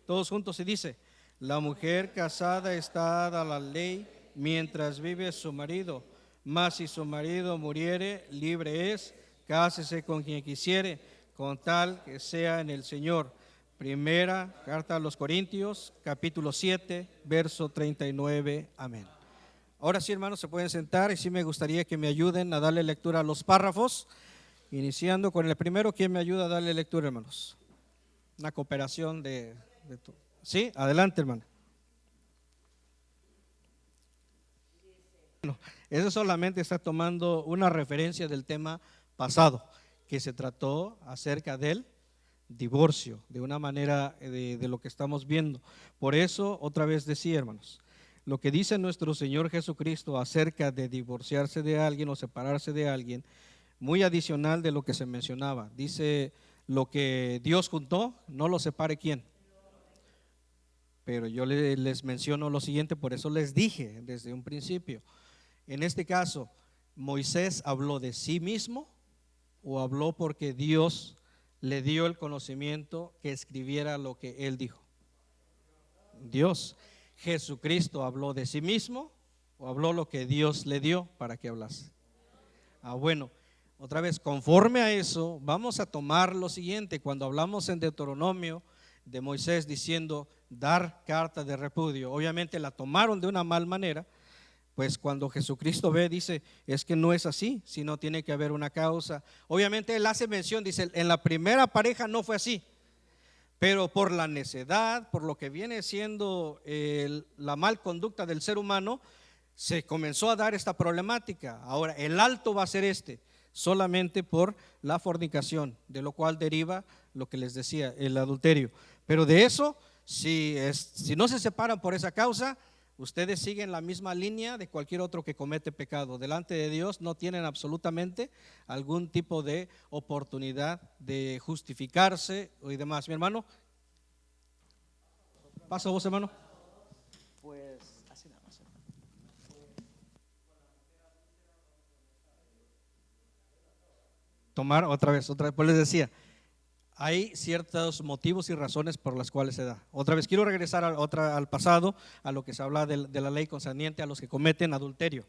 Todos juntos, se dice: la mujer casada está dada a la ley mientras vive su marido, mas si su marido muriere, libre es, cásese con quien quisiere, con tal que sea en el Señor. Primera carta a los Corintios, capítulo 7, verso 39. Amén. Ahora sí, hermanos, se pueden sentar, y sí me gustaría que me ayuden a darle lectura a los párrafos, iniciando con el primero. ¿Quién me ayuda a darle lectura, hermanos? Una cooperación de todo. Sí, adelante, hermano. Bueno, eso solamente está tomando una referencia del tema pasado, que se trató acerca del divorcio, de una manera de lo que estamos viendo. Por eso, otra vez decía, hermanos, lo que dice nuestro Señor Jesucristo acerca de divorciarse de alguien o separarse de alguien, muy adicional de lo que se mencionaba. Dice, lo que Dios juntó, no lo separe ¿quién? Pero yo les menciono lo siguiente, por eso les dije desde un principio. En este caso, ¿Moisés habló de sí mismo o habló porque Dios le dio el conocimiento que escribiera lo que él dijo? Dios. ¿Jesucristo habló de sí mismo o habló lo que Dios le dio para que hablase? Bueno, otra vez, conforme a eso, vamos a tomar lo siguiente. Cuando hablamos en Deuteronomio de Moisés diciendo dar carta de repudio, obviamente la tomaron de una mal manera. Pues cuando Jesucristo ve, dice, es que no es así, sino tiene que haber una causa. Obviamente él hace mención, dice, en la primera pareja no fue así, pero por la necedad, por lo que viene siendo la mal conducta del ser humano, se comenzó a dar esta problemática. Ahora, el alto va a ser solamente por la fornicación, de lo cual deriva lo que les decía, el adulterio. Pero de eso, si no se separan por esa causa, ustedes siguen la misma línea de cualquier otro que comete pecado. Delante de Dios no tienen absolutamente algún tipo de oportunidad de justificarse y demás. Mi hermano, pasa vos, hermano. Pues así nada más. Tomar otra vez, pues les decía, hay ciertos motivos y razones por las cuales se da. Otra vez quiero regresar al pasado, a lo que se habla de la ley concerniente a los que cometen adulterio,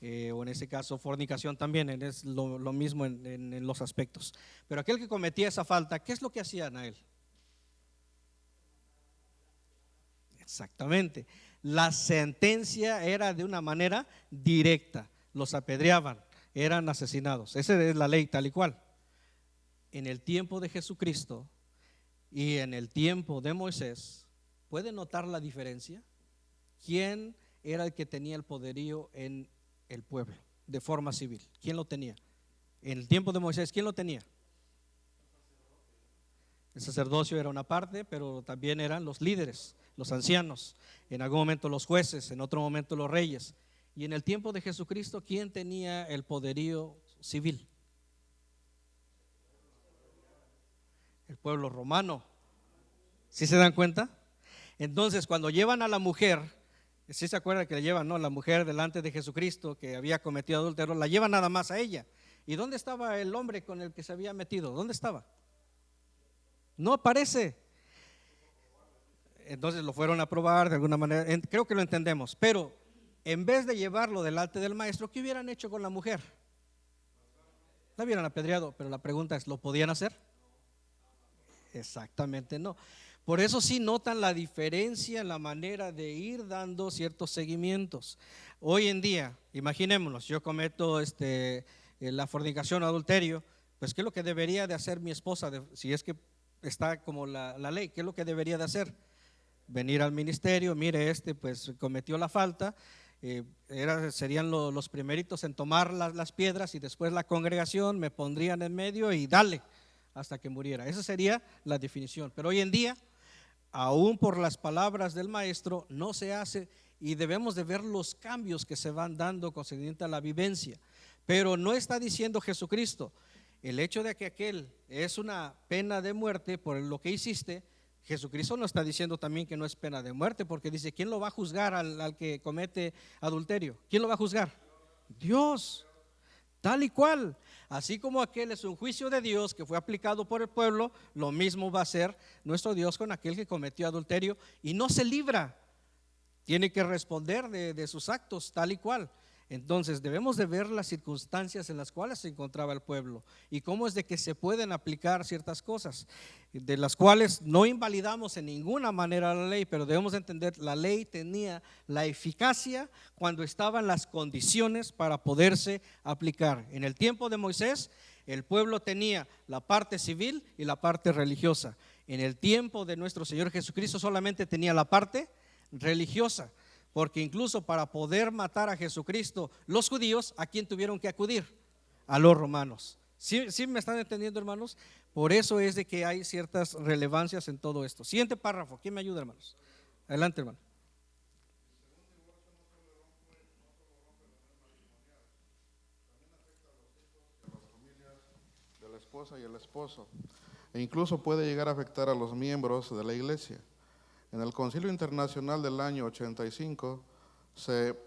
o en ese caso fornicación también, es lo mismo en los aspectos. Pero aquel que cometía esa falta, ¿qué es lo que hacían a él? Exactamente, la sentencia era de una manera directa, los apedreaban, eran asesinados. Esa es la ley tal y cual. En el tiempo de Jesucristo y en el tiempo de Moisés, ¿pueden notar la diferencia? ¿Quién era el que tenía el poderío en el pueblo de forma civil? ¿Quién lo tenía? En el tiempo de Moisés, ¿quién lo tenía? El sacerdocio era una parte, pero también eran los líderes, los ancianos, en algún momento los jueces, en otro momento los reyes. Y en el tiempo de Jesucristo, ¿quién tenía el poderío civil? el pueblo romano. ¿Sí se dan cuenta? Entonces, cuando llevan a la mujer, ¿sí se acuerdan que le llevan, no? La mujer delante de Jesucristo que había cometido adulterio, la llevan nada más a ella. ¿Y dónde estaba el hombre con el que se había metido? ¿Dónde estaba? No aparece. Entonces lo fueron a probar de alguna manera, creo que lo entendemos, pero en vez de llevarlo delante del maestro, ¿qué hubieran hecho con la mujer? La hubieran apedreado, pero la pregunta es, ¿lo podían hacer? Exactamente no. Por eso sí notan la diferencia en la manera de ir dando ciertos seguimientos. Hoy en día, imaginémonos, yo cometo la fornicación o adulterio, pues ¿qué es lo que debería de hacer mi esposa? Si es que está como la ley, ¿qué es lo que debería de hacer? Venir al ministerio, mire, pues cometió la falta, serían los primeritos en tomar las piedras y después la congregación me pondrían en medio y dale hasta que muriera. Esa sería la definición. Pero hoy en día, aún por las palabras del maestro, no se hace y debemos de ver los cambios que se van dando concerniente a la vivencia. Pero no está diciendo Jesucristo, el hecho de que aquel es una pena de muerte por lo que hiciste. Jesucristo no está diciendo también que no es pena de muerte, porque dice, ¿quién lo va a juzgar al que comete adulterio? ¿Quién lo va a juzgar? Dios, tal y cual. Así como aquel es un juicio de Dios que fue aplicado por el pueblo, lo mismo va a ser nuestro Dios con aquel que cometió adulterio y no se libra. Tiene que responder de sus actos tal y cual. Entonces debemos de ver las circunstancias en las cuales se encontraba el pueblo y cómo es de que se pueden aplicar ciertas cosas, de las cuales no invalidamos en ninguna manera la ley, pero debemos entender, la ley tenía la eficacia cuando estaban las condiciones para poderse aplicar. En el tiempo de Moisés, el pueblo tenía la parte civil y la parte religiosa. En el tiempo de nuestro Señor Jesucristo solamente tenía la parte religiosa. Porque incluso para poder matar a Jesucristo, los judíos, ¿a quién tuvieron que acudir? A los romanos. ¿Sí me están entendiendo, hermanos? Por eso es de que hay ciertas relevancias en todo esto. Siguiente párrafo, ¿quién me ayuda, hermanos? Adelante, hermano. De la esposa y el esposo, e incluso puede llegar a afectar a los miembros de la iglesia. En el Concilio Internacional del año 85 se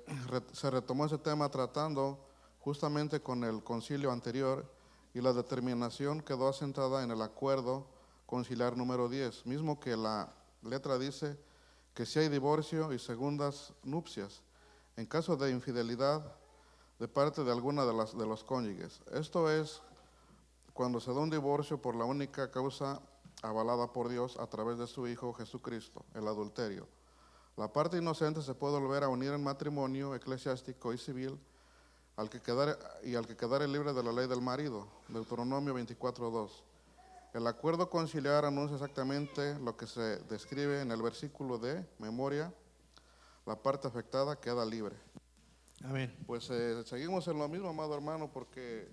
retomó ese tema tratando justamente con el concilio anterior y la determinación quedó asentada en el acuerdo conciliar número 10, mismo que la letra dice que si hay divorcio y segundas nupcias, en caso de infidelidad de parte de alguna de los cónyuges. Esto es cuando se da un divorcio por la única causa avalada por Dios a través de su Hijo Jesucristo, el adulterio. La parte inocente se puede volver a unir en matrimonio eclesiástico y civil al que quedare libre de la ley del marido, Deuteronomio 24:2. El acuerdo conciliar anuncia exactamente lo que se describe en el versículo de memoria, la parte afectada queda libre. Amén. Pues seguimos en lo mismo, amado hermano, porque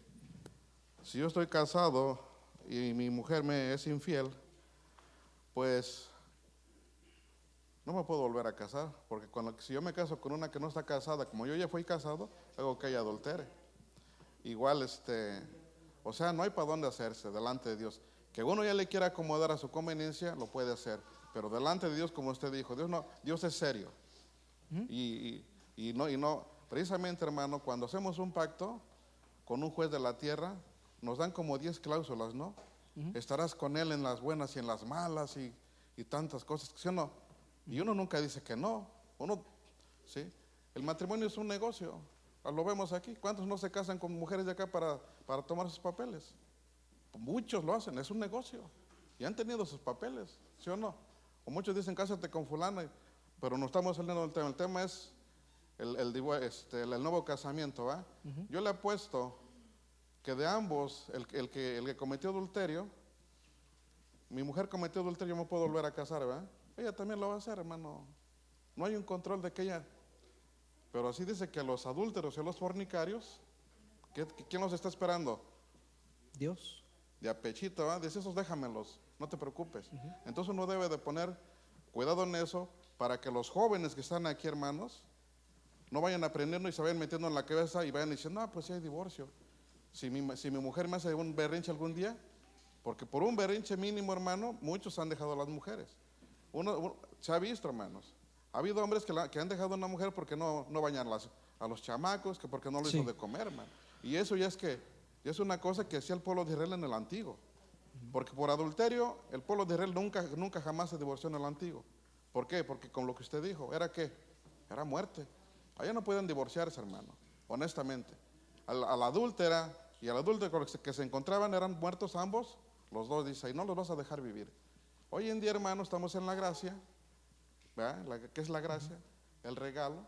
si yo estoy casado y mi mujer me es infiel, pues no me puedo volver a casar, porque si yo me caso con una que no está casada, como yo ya fui casado, hago que ella adultere. Igual, o sea, no hay para dónde hacerse delante de Dios. Que uno ya le quiera acomodar a su conveniencia, lo puede hacer, pero delante de Dios, como usted dijo, Dios es serio. Y no, precisamente, hermano, cuando hacemos un pacto con un juez de la tierra, nos dan como 10 cláusulas, ¿no? Estarás con él en las buenas y en las malas y tantas cosas, ¿sí o no? Y uno nunca dice que no. ¿Sí? El matrimonio es un negocio, lo vemos aquí. ¿Cuántos no se casan con mujeres de acá para tomar sus papeles? Muchos lo hacen, es un negocio. Y han tenido sus papeles, ¿sí o no? O muchos dicen, cásate con fulana, pero no estamos hablando del tema. El tema es el nuevo casamiento, ¿va? Yo le apuesto que de ambos, el que cometió adulterio, mi mujer cometió adulterio, yo me puedo volver a casar, ¿verdad? Ella también lo va a hacer, hermano. No hay un control de que ella, pero así dice que los adúlteros y los fornicarios, ¿quién los está esperando? Dios. De a pechito, ¿verdad? Dice, esos déjamelos, no te preocupes. Entonces uno debe de poner cuidado en eso para que los jóvenes que están aquí, hermanos, no vayan aprendiendo y se vayan metiendo en la cabeza y vayan diciendo, pues sí hay divorcio. Si mi mujer me hace un berrinche algún día, Porque por un berrinche mínimo, hermano, muchos han dejado a las mujeres. Se ha visto, hermanos. Ha habido hombres que han dejado a una mujer porque no bañan a los chamacos, que porque no les hizo de comer, hermano. Y eso ya es una cosa que hacía el pueblo de Israel en el antiguo. Porque por adulterio, el pueblo de Israel nunca jamás se divorció en el antiguo. ¿Por qué? Porque con lo que usted dijo, ¿era qué? Era muerte. Allá no pueden divorciarse, hermano, honestamente. A la adúltera y al adúltero con el que se encontraban eran muertos ambos, los dos, dice, y no los vas a dejar vivir. Hoy en día, hermano, estamos en la gracia, ¿verdad? ¿Qué es la gracia? El regalo.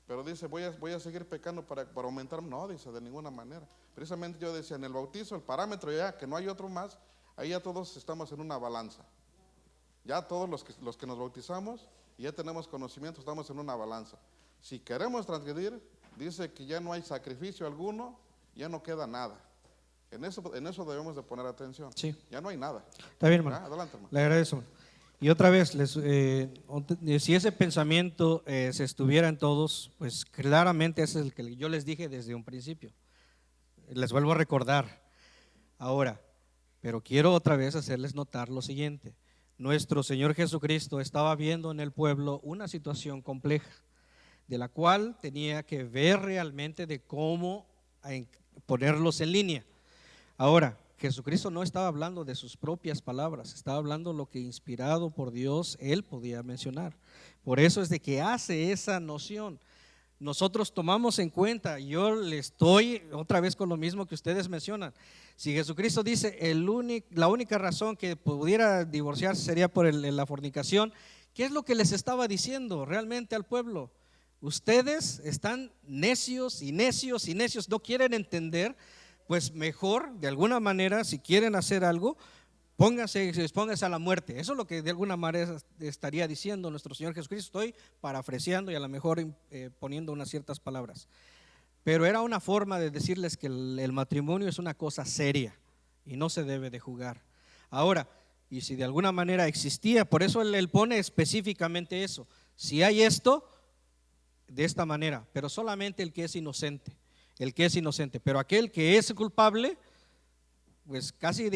Pero dice, voy a seguir pecando para aumentar. No, dice, de ninguna manera. Precisamente yo decía, en el bautizo, el parámetro ya, que no hay otro más, ahí ya todos estamos en una balanza. Ya todos los que nos bautizamos y ya tenemos conocimiento, estamos en una balanza. Si queremos transgredir, dice que ya no hay sacrificio alguno, ya no queda nada. En eso debemos de poner atención. Sí. Ya no hay nada. Está bien, hermano. Adelante, hermano. Le agradezco. Y otra vez, si ese pensamiento se estuviera en todos, pues claramente ese es el que yo les dije desde un principio. Les vuelvo a recordar ahora, pero quiero otra vez hacerles notar lo siguiente. Nuestro Señor Jesucristo estaba viendo en el pueblo una situación compleja, de la cual tenía que ver realmente de cómo ponerlos en línea. Ahora, Jesucristo no estaba hablando de sus propias palabras, estaba hablando lo que inspirado por Dios Él podía mencionar. Por eso es de que hace esa noción. Nosotros tomamos en cuenta, yo le estoy otra vez con lo mismo que ustedes mencionan. Si Jesucristo dice la única razón que pudiera divorciarse sería por la fornicación, ¿qué es lo que les estaba diciendo realmente al pueblo? Ustedes están necios y necios y necios, no quieren entender. Pues mejor, de alguna manera, si quieren hacer algo, pónganse a la muerte. Eso es lo que de alguna manera estaría diciendo nuestro Señor Jesucristo. Estoy parafraseando y a lo mejor poniendo unas ciertas palabras. Pero era una forma de decirles que el matrimonio es una cosa seria y no se debe de jugar. Ahora, y si de alguna manera existía, por eso él pone específicamente eso. Si hay esto, de esta manera, pero solamente el que es inocente. Pero aquel que es culpable, pues casi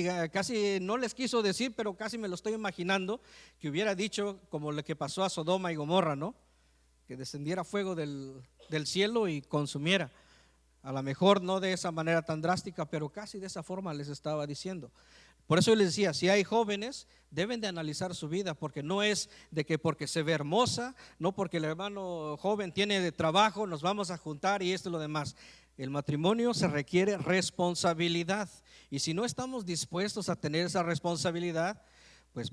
no les quiso decir, pero casi me lo estoy imaginando, que hubiera dicho como lo que pasó a Sodoma y Gomorra, ¿no? Que descendiera fuego del cielo y consumiera. A lo mejor no de esa manera tan drástica, pero casi de esa forma les estaba diciendo. Por eso yo les decía, si hay jóvenes, deben de analizar su vida, porque no es de que porque se ve hermosa, no porque el hermano joven tiene de trabajo, nos vamos a juntar y esto y lo demás. El matrimonio se requiere responsabilidad, y si no estamos dispuestos a tener esa responsabilidad, pues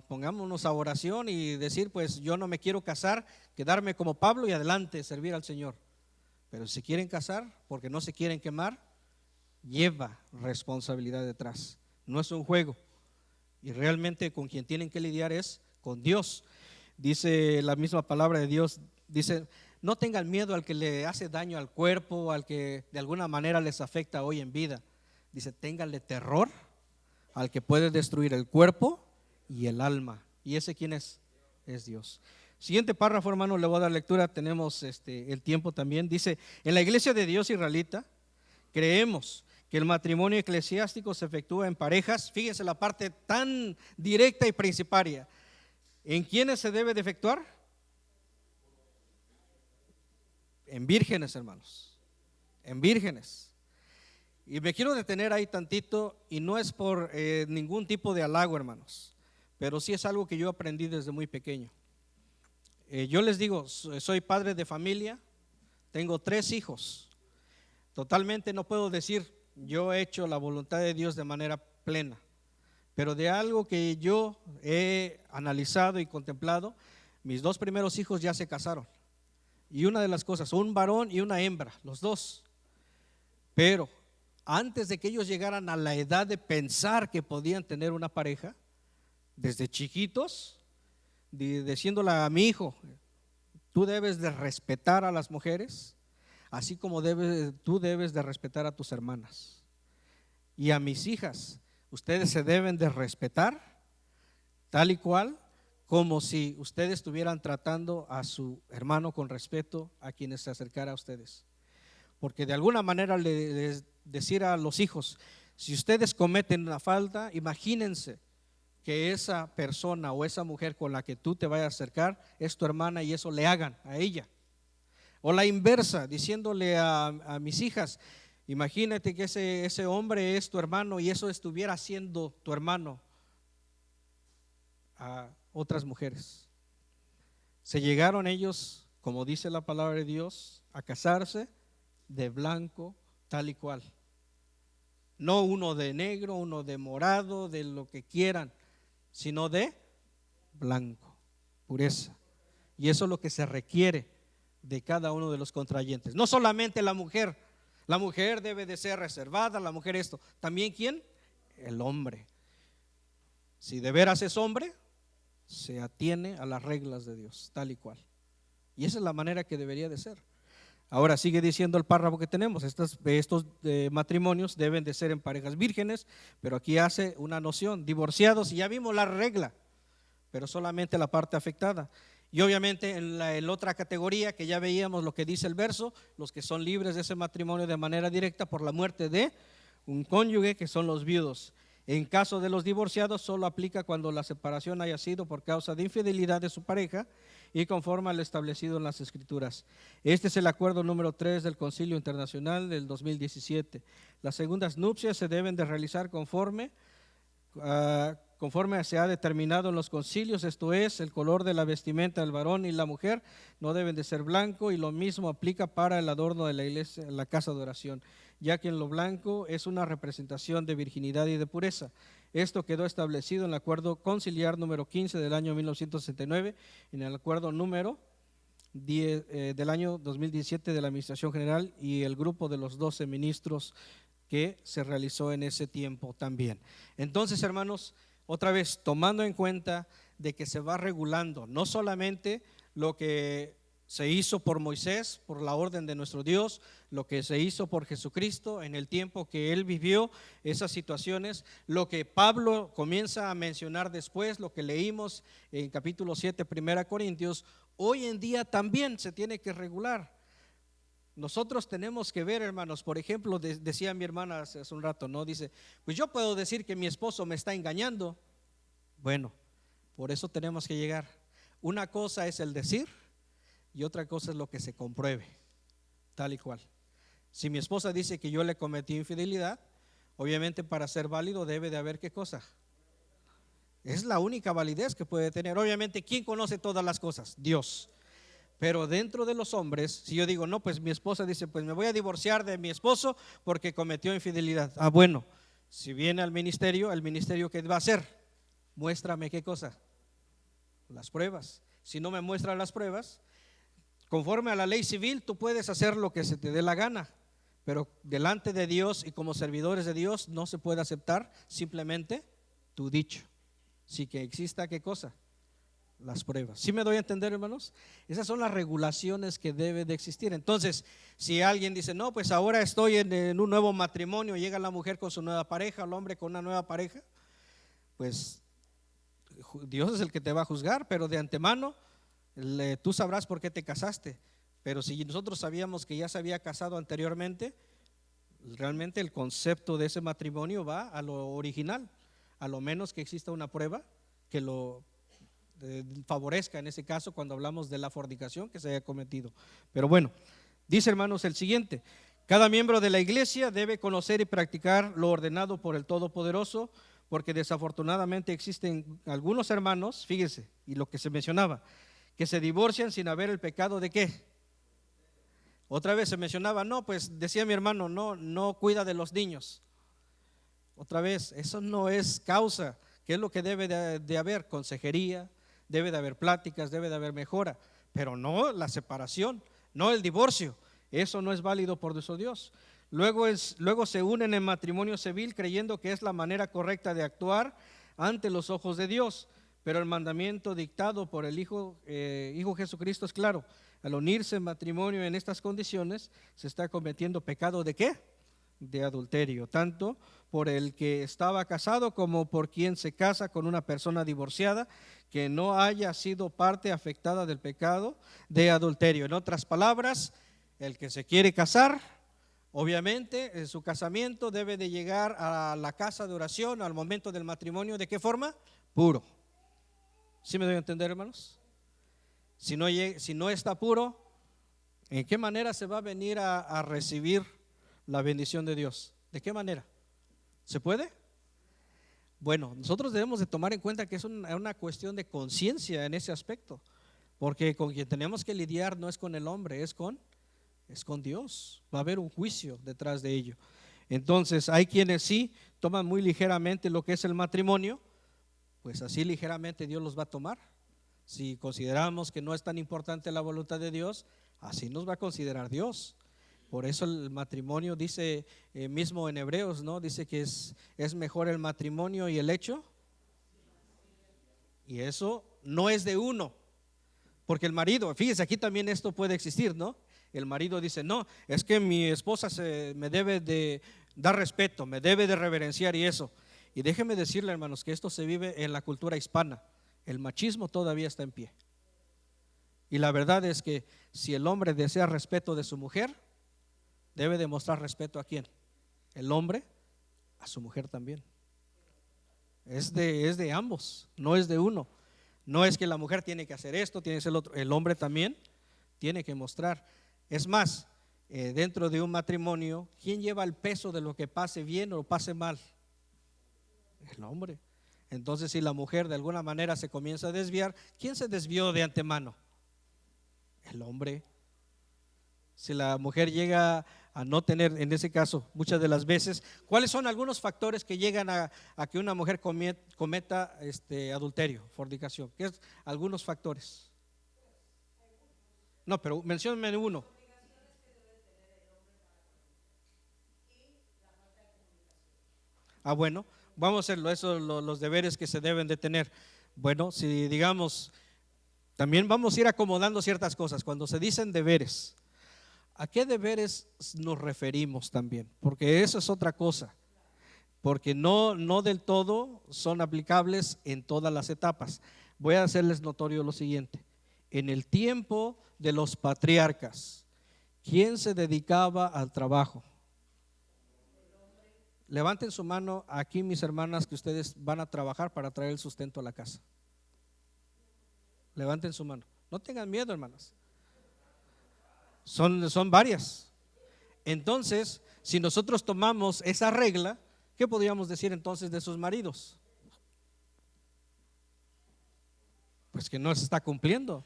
pongámonos a oración y decir, pues yo no me quiero casar, quedarme como Pablo y adelante, servir al Señor. Pero si quieren casar porque no se quieren quemar, lleva responsabilidad detrás, no es un juego, y realmente con quien tienen que lidiar es con Dios. Dice la misma palabra de Dios, dice: no tengan miedo al que le hace daño al cuerpo, al que de alguna manera les afecta hoy en vida. Dice, ténganle terror al que puede destruir el cuerpo y el alma. ¿Y ese quién es? Es Dios. Siguiente párrafo, hermano, le voy a dar lectura, tenemos el tiempo también. Dice, en la iglesia de Dios israelita, creemos que el matrimonio eclesiástico se efectúa en parejas. Fíjense la parte tan directa y principaria. ¿En quiénes se debe de efectuar? En vírgenes, hermanos, en vírgenes. Y me quiero detener ahí tantito, y no es por ningún tipo de halago, hermanos, pero sí es algo que yo aprendí desde muy pequeño. Yo les digo, soy padre de familia, tengo 3 hijos. Totalmente no puedo decir, yo he hecho la voluntad de Dios de manera plena, pero de algo que yo he analizado y contemplado, mis 2 primeros hijos ya se casaron. Y una de las cosas, un varón y una hembra, los 2. Pero antes de que ellos llegaran a la edad de pensar que podían tener una pareja, desde chiquitos, diciéndole a mi hijo, tú debes de respetar a las mujeres, así como tú debes de respetar a tus hermanas. Y a mis hijas, ustedes se deben de respetar tal y cual, como si ustedes estuvieran tratando a su hermano con respeto, a quienes se acercara a ustedes. Porque de alguna manera les decir a los hijos, Si ustedes cometen una falta, imagínense que esa persona o esa mujer con la que tú te vayas a acercar es tu hermana y eso le hagan a ella. O la inversa, diciéndole a mis hijas, imagínate que ese hombre es tu hermano y eso estuviera haciendo tu hermano a otras mujeres. Se llegaron ellos, como dice la palabra de Dios, a casarse de blanco, tal y cual. No uno de negro, uno de morado, de lo que quieran, sino de blanco, pureza. Y eso es lo que se requiere de cada uno de los contrayentes. No solamente la mujer debe de ser reservada, la mujer esto. También ¿quién? El hombre. Si de veras es hombre, se atiene a las reglas de Dios, tal y cual. Y esa es la manera que debería de ser. Ahora sigue diciendo el párrafo que tenemos, estos matrimonios deben de ser en parejas vírgenes, pero aquí hace una noción, divorciados, y ya vimos la regla, pero solamente la parte afectada. Y obviamente en la otra categoría que ya veíamos lo que dice el verso, los que son libres de ese matrimonio de manera directa por la muerte de un cónyuge, que son los viudos. En caso de los divorciados solo aplica cuando la separación haya sido por causa de infidelidad de su pareja y conforme a lo establecido en las Escrituras. Este es el acuerdo número 3 del Concilio Internacional del 2017. Las segundas nupcias se deben de realizar conforme se ha determinado en los concilios, esto es, el color de la vestimenta del varón y la mujer no deben de ser blanco, y lo mismo aplica para el adorno de la iglesia, la casa de oración, ya que en lo blanco es una representación de virginidad y de pureza. Esto quedó establecido en el acuerdo conciliar número 15 del año 1969, en el acuerdo número 10 del año 2017 de la Administración General y el grupo de los 12 ministros que se realizó en ese tiempo también. Entonces, hermanos, otra vez tomando en cuenta de que se va regulando no solamente lo que se hizo por Moisés, por la orden de nuestro Dios, lo que se hizo por Jesucristo en el tiempo que Él vivió esas situaciones, lo que Pablo comienza a mencionar después, lo que leímos en capítulo 7, 1 Corintios, hoy en día también se tiene que regular. Nosotros tenemos que ver, hermanos, por ejemplo, decía mi hermana hace un rato, ¿no? Dice, pues yo puedo decir que mi esposo me está engañando. Bueno, por eso tenemos que llegar. Una cosa es el decir y otra cosa es lo que se compruebe, tal y cual. Si mi esposa dice que yo le cometí infidelidad, obviamente para ser válido debe de haber ¿qué cosa? Es la única validez que puede tener. Obviamente, ¿quién conoce todas las cosas? Dios. Pero dentro de los hombres, si yo digo, no, pues mi esposa dice, pues me voy a divorciar de mi esposo porque cometió infidelidad. Ah, bueno, si viene al ministerio, ¿el ministerio qué va a hacer? Muéstrame qué cosa. Las pruebas. Si no me muestran las pruebas, conforme a la ley civil, tú puedes hacer lo que se te dé la gana, pero delante de Dios y como servidores de Dios no se puede aceptar simplemente tu dicho. Sí que exista qué cosa. Las pruebas. ¿Sí me doy a entender, hermanos? Esas son las regulaciones que deben de existir. Entonces, si alguien dice, no, pues ahora estoy en un nuevo matrimonio, llega la mujer con su nueva pareja, el hombre con una nueva pareja, pues Dios es el que te va a juzgar, pero de antemano tú sabrás por qué te casaste. Pero si nosotros sabíamos que ya se había casado anteriormente, realmente el concepto de ese matrimonio va a lo original, a lo menos que exista una prueba que lo favorezca en ese caso cuando hablamos de la fornicación que se haya cometido. Pero bueno, dice, hermanos, el siguiente: cada miembro de la iglesia debe conocer y practicar lo ordenado por el Todopoderoso, porque desafortunadamente existen algunos hermanos, fíjense, y lo que se mencionaba, que se divorcian sin haber el pecado de ¿qué? Otra vez se mencionaba, no, pues decía mi hermano, no cuida de los niños. Otra vez, eso no es causa. ¿Qué es lo que debe de haber? Consejería, debe de haber pláticas, debe de haber mejora, pero no la separación, no el divorcio. Eso no es válido por nuestro Dios. Luego se unen en matrimonio civil creyendo que es la manera correcta de actuar ante los ojos de Dios, pero el mandamiento dictado por el Hijo Jesucristo es claro: al unirse en matrimonio en estas condiciones se está cometiendo pecado ¿de qué? De adulterio, tanto por el que estaba casado como por quien se casa con una persona divorciada que no haya sido parte afectada del pecado de adulterio. En otras palabras, el que se quiere casar Obviamente, en su casamiento debe de llegar a la casa de oración, al momento del matrimonio, ¿de qué forma? Puro. ¿Sí me doy a entender, hermanos? Si no está puro, ¿en qué manera se va a venir a recibir la bendición de Dios? ¿De qué manera? ¿Se puede? Bueno, nosotros debemos de tomar en cuenta que es una cuestión de conciencia en ese aspecto, porque con quien tenemos que lidiar no es con el hombre, es con Dios. Va a haber un juicio detrás de ello. Entonces hay quienes sí toman muy ligeramente lo que es el matrimonio, pues así ligeramente Dios los va a tomar. Si consideramos que no es tan importante la voluntad de Dios, así nos va a considerar Dios. Por eso el matrimonio dice, mismo en Hebreos, ¿no? Dice que es mejor el matrimonio y el hecho. Y eso no es de uno, porque el marido, fíjese, aquí también esto puede existir, ¿no? El marido dice, no, es que mi esposa me debe de dar respeto, me debe de reverenciar y eso. Y déjeme decirle, hermanos, que esto se vive en la cultura hispana. El machismo todavía está en pie. Y la verdad es que si el hombre desea respeto de su mujer, debe demostrar respeto ¿a quién? El hombre a su mujer también. Es de ambos, no es de uno. No es que la mujer tiene que hacer esto, tiene que hacer lo otro. El hombre también tiene que mostrar. Es más, dentro de un matrimonio, ¿quién lleva el peso de lo que pase bien o pase mal? El hombre. Entonces, si la mujer de alguna manera se comienza a desviar, ¿quién se desvió de antemano? El hombre. Si la mujer llega a no tener, en ese caso, muchas de las veces, ¿cuáles son algunos factores que llegan a que una mujer cometa adulterio, fornicación? ¿Qué es algunos factores? No, pero mencióname uno. Bueno, vamos a hacerlo, eso, los deberes que se deben de tener. Bueno, si digamos, también vamos a ir acomodando ciertas cosas. Cuando se dicen deberes, ¿a qué deberes nos referimos también? Porque eso es otra cosa, porque no del todo son aplicables en todas las etapas. Voy a hacerles notorio lo siguiente. En el tiempo de los patriarcas, ¿quién se dedicaba al trabajo? Levanten su mano aquí, mis hermanas, que ustedes van a trabajar para traer el sustento a la casa. Levanten su mano. No tengan miedo, hermanas. Son varias. Entonces, si nosotros tomamos esa regla, ¿qué podríamos decir entonces de sus maridos? Pues que no se está cumpliendo.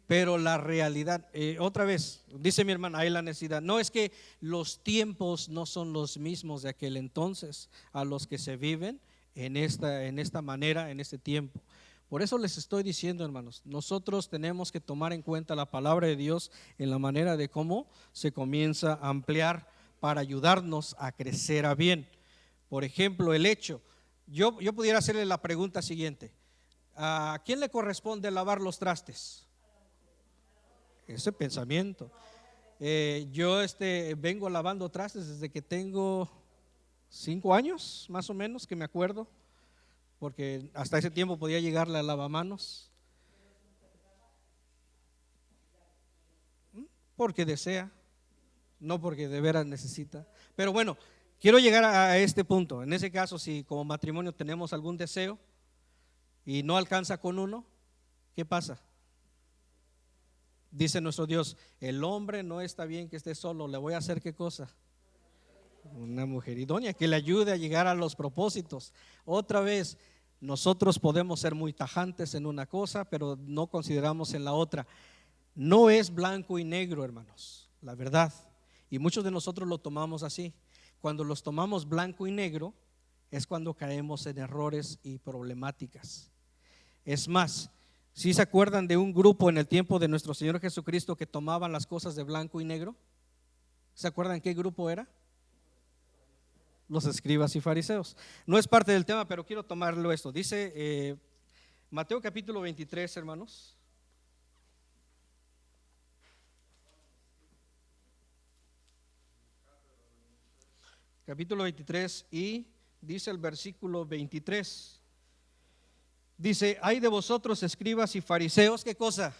Pero la realidad, otra vez, dice mi hermana, hay la necesidad. No es que los tiempos no son los mismos de aquel entonces a los que se viven en esta manera, en este tiempo. Por eso les estoy diciendo, hermanos, nosotros tenemos que tomar en cuenta la palabra de Dios en la manera de cómo se comienza a ampliar para ayudarnos a crecer a bien. Por ejemplo, el hecho, yo pudiera hacerle la pregunta siguiente: ¿a quién le corresponde lavar los trastes? Ese pensamiento. Yo vengo lavando trastes desde que tengo 5 años, más o menos, que me acuerdo, porque hasta ese tiempo podía llegarle al lavamanos, porque desea, no porque de veras necesita. Pero bueno, quiero llegar a este punto. En ese caso, si como matrimonio tenemos algún deseo y no alcanza con uno, ¿qué pasa? Dice nuestro Dios, el hombre no está bien que esté solo, le voy a hacer ¿qué cosa? Una mujer idónea que le ayude a llegar a los propósitos. Otra vez, nosotros podemos ser muy tajantes en una cosa, pero no consideramos en la otra. No es blanco y negro, hermanos, la verdad. Y muchos de nosotros lo tomamos así. Cuando los tomamos blanco y negro, es cuando caemos en errores y problemáticas. Es más, ¿sí se acuerdan de un grupo en el tiempo de nuestro Señor Jesucristo que tomaban las cosas de blanco y negro? ¿Se acuerdan qué grupo era? Los escribas y fariseos. No es parte del tema, pero quiero tomarlo esto. Dice Mateo capítulo 23, hermanos. Capítulo 23 y dice el versículo 23. Dice, hay de vosotros escribas y fariseos, ¿qué cosa?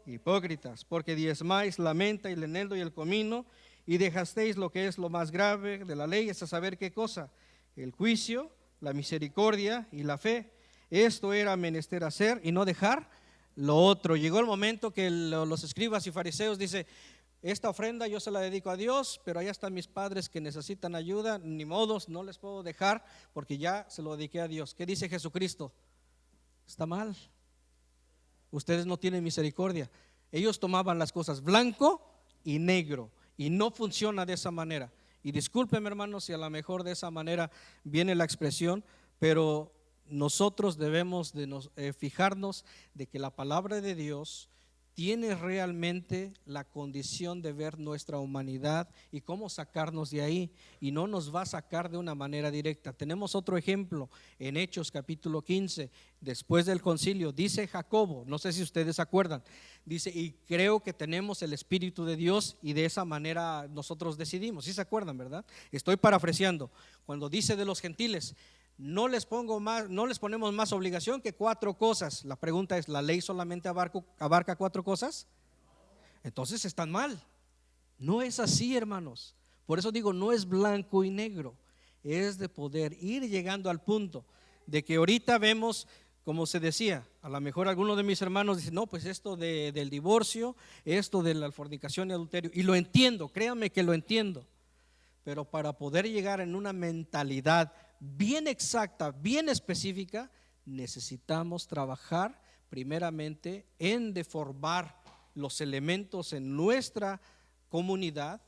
Hipócritas, porque diezmáis la menta y el eneldo y el comino y dejasteis lo que es lo más grave de la ley, es a saber qué cosa, el juicio, la misericordia y la fe. Esto era menester hacer y no dejar lo otro. Llegó el momento que los escribas y fariseos dicen: esta ofrenda yo se la dedico a Dios, pero allá están mis padres que necesitan ayuda, ni modos, no les puedo dejar porque ya se lo dediqué a Dios. ¿Qué dice Jesucristo? Está mal. Ustedes no tienen misericordia. Ellos tomaban las cosas blanco y negro y no funciona de esa manera. Y discúlpenme, hermanos, si a lo mejor de esa manera viene la expresión, pero nosotros debemos de fijarnos de que la palabra de Dios tiene realmente la condición de ver nuestra humanidad y cómo sacarnos de ahí, y no nos va a sacar de una manera directa. Tenemos otro ejemplo en Hechos capítulo 15, después del concilio, dice Jacobo, no sé si ustedes se acuerdan, dice: y creo que tenemos el Espíritu de Dios y de esa manera nosotros decidimos. ¿Sí se acuerdan, verdad? Estoy parafraseando. Cuando dice de los gentiles: no les ponemos más obligación que 4 cosas. La pregunta es: ¿la ley solamente abarca 4 cosas? Entonces están mal. No es así, hermanos. Por eso digo, no es blanco y negro. Es de poder ir llegando al punto de que ahorita vemos, como se decía, a lo mejor algunos de mis hermanos dicen: no, pues esto del divorcio, esto de la fornicación y adulterio, y lo entiendo, créanme que lo entiendo, pero para poder llegar en una mentalidad bien exacta, bien específica, necesitamos trabajar primeramente en deformar los elementos en nuestra comunidad,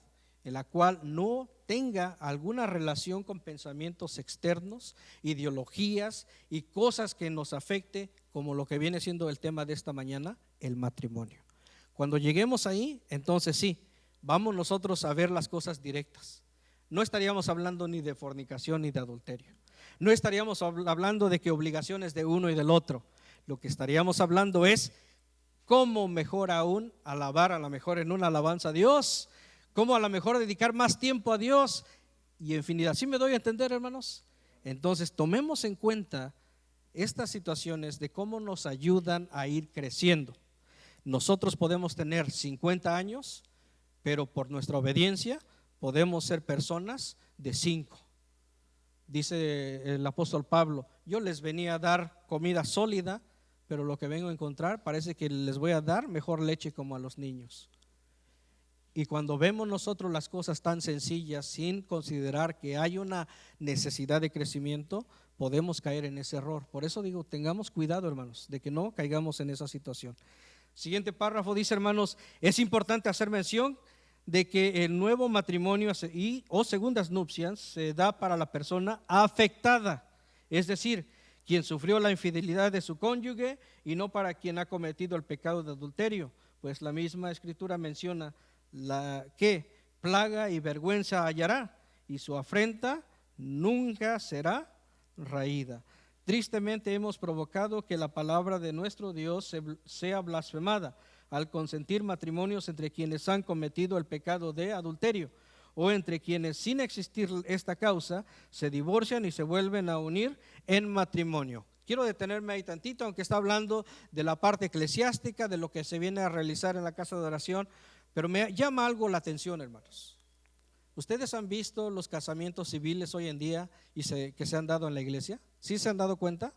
en la cual no tenga alguna relación con pensamientos externos, ideologías y cosas que nos afecte, como lo que viene siendo el tema de esta mañana, el matrimonio. Cuando lleguemos ahí, entonces sí, vamos nosotros a ver las cosas directas. No estaríamos hablando ni de fornicación ni de adulterio. No estaríamos hablando de que obligaciones de uno y del otro. Lo que estaríamos hablando es cómo mejor aún alabar a lo mejor en una alabanza a Dios, cómo a lo mejor dedicar más tiempo a Dios y infinidad. ¿Sí me doy a entender, hermanos? Entonces tomemos en cuenta estas situaciones de cómo nos ayudan a ir creciendo. Nosotros podemos tener 50 años, pero por nuestra obediencia podemos ser personas de 5. Dice el apóstol Pablo: yo les venía a dar comida sólida, pero lo que vengo a encontrar parece que les voy a dar mejor leche como a los niños. Y cuando vemos nosotros las cosas tan sencillas, sin considerar que hay una necesidad de crecimiento, podemos caer en ese error. Por eso digo, tengamos cuidado, hermanos, de que no caigamos en esa situación. Siguiente párrafo dice, hermanos: es importante hacer mención de que el nuevo matrimonio o segundas nupcias se da para la persona afectada, es decir, quien sufrió la infidelidad de su cónyuge, y no para quien ha cometido el pecado de adulterio, pues la misma escritura menciona que plaga y vergüenza hallará, y su afrenta nunca será raída. Tristemente hemos provocado que la palabra de nuestro Dios sea blasfemada al consentir matrimonios entre quienes han cometido el pecado de adulterio, o entre quienes, sin existir esta causa, se divorcian y se vuelven a unir en matrimonio. Quiero detenerme ahí tantito, aunque está hablando de la parte eclesiástica, de lo que se viene a realizar en la casa de oración, pero me llama algo la atención, hermanos. ¿Ustedes han visto los casamientos civiles hoy en día que se han dado en la iglesia? ¿Sí se han dado cuenta?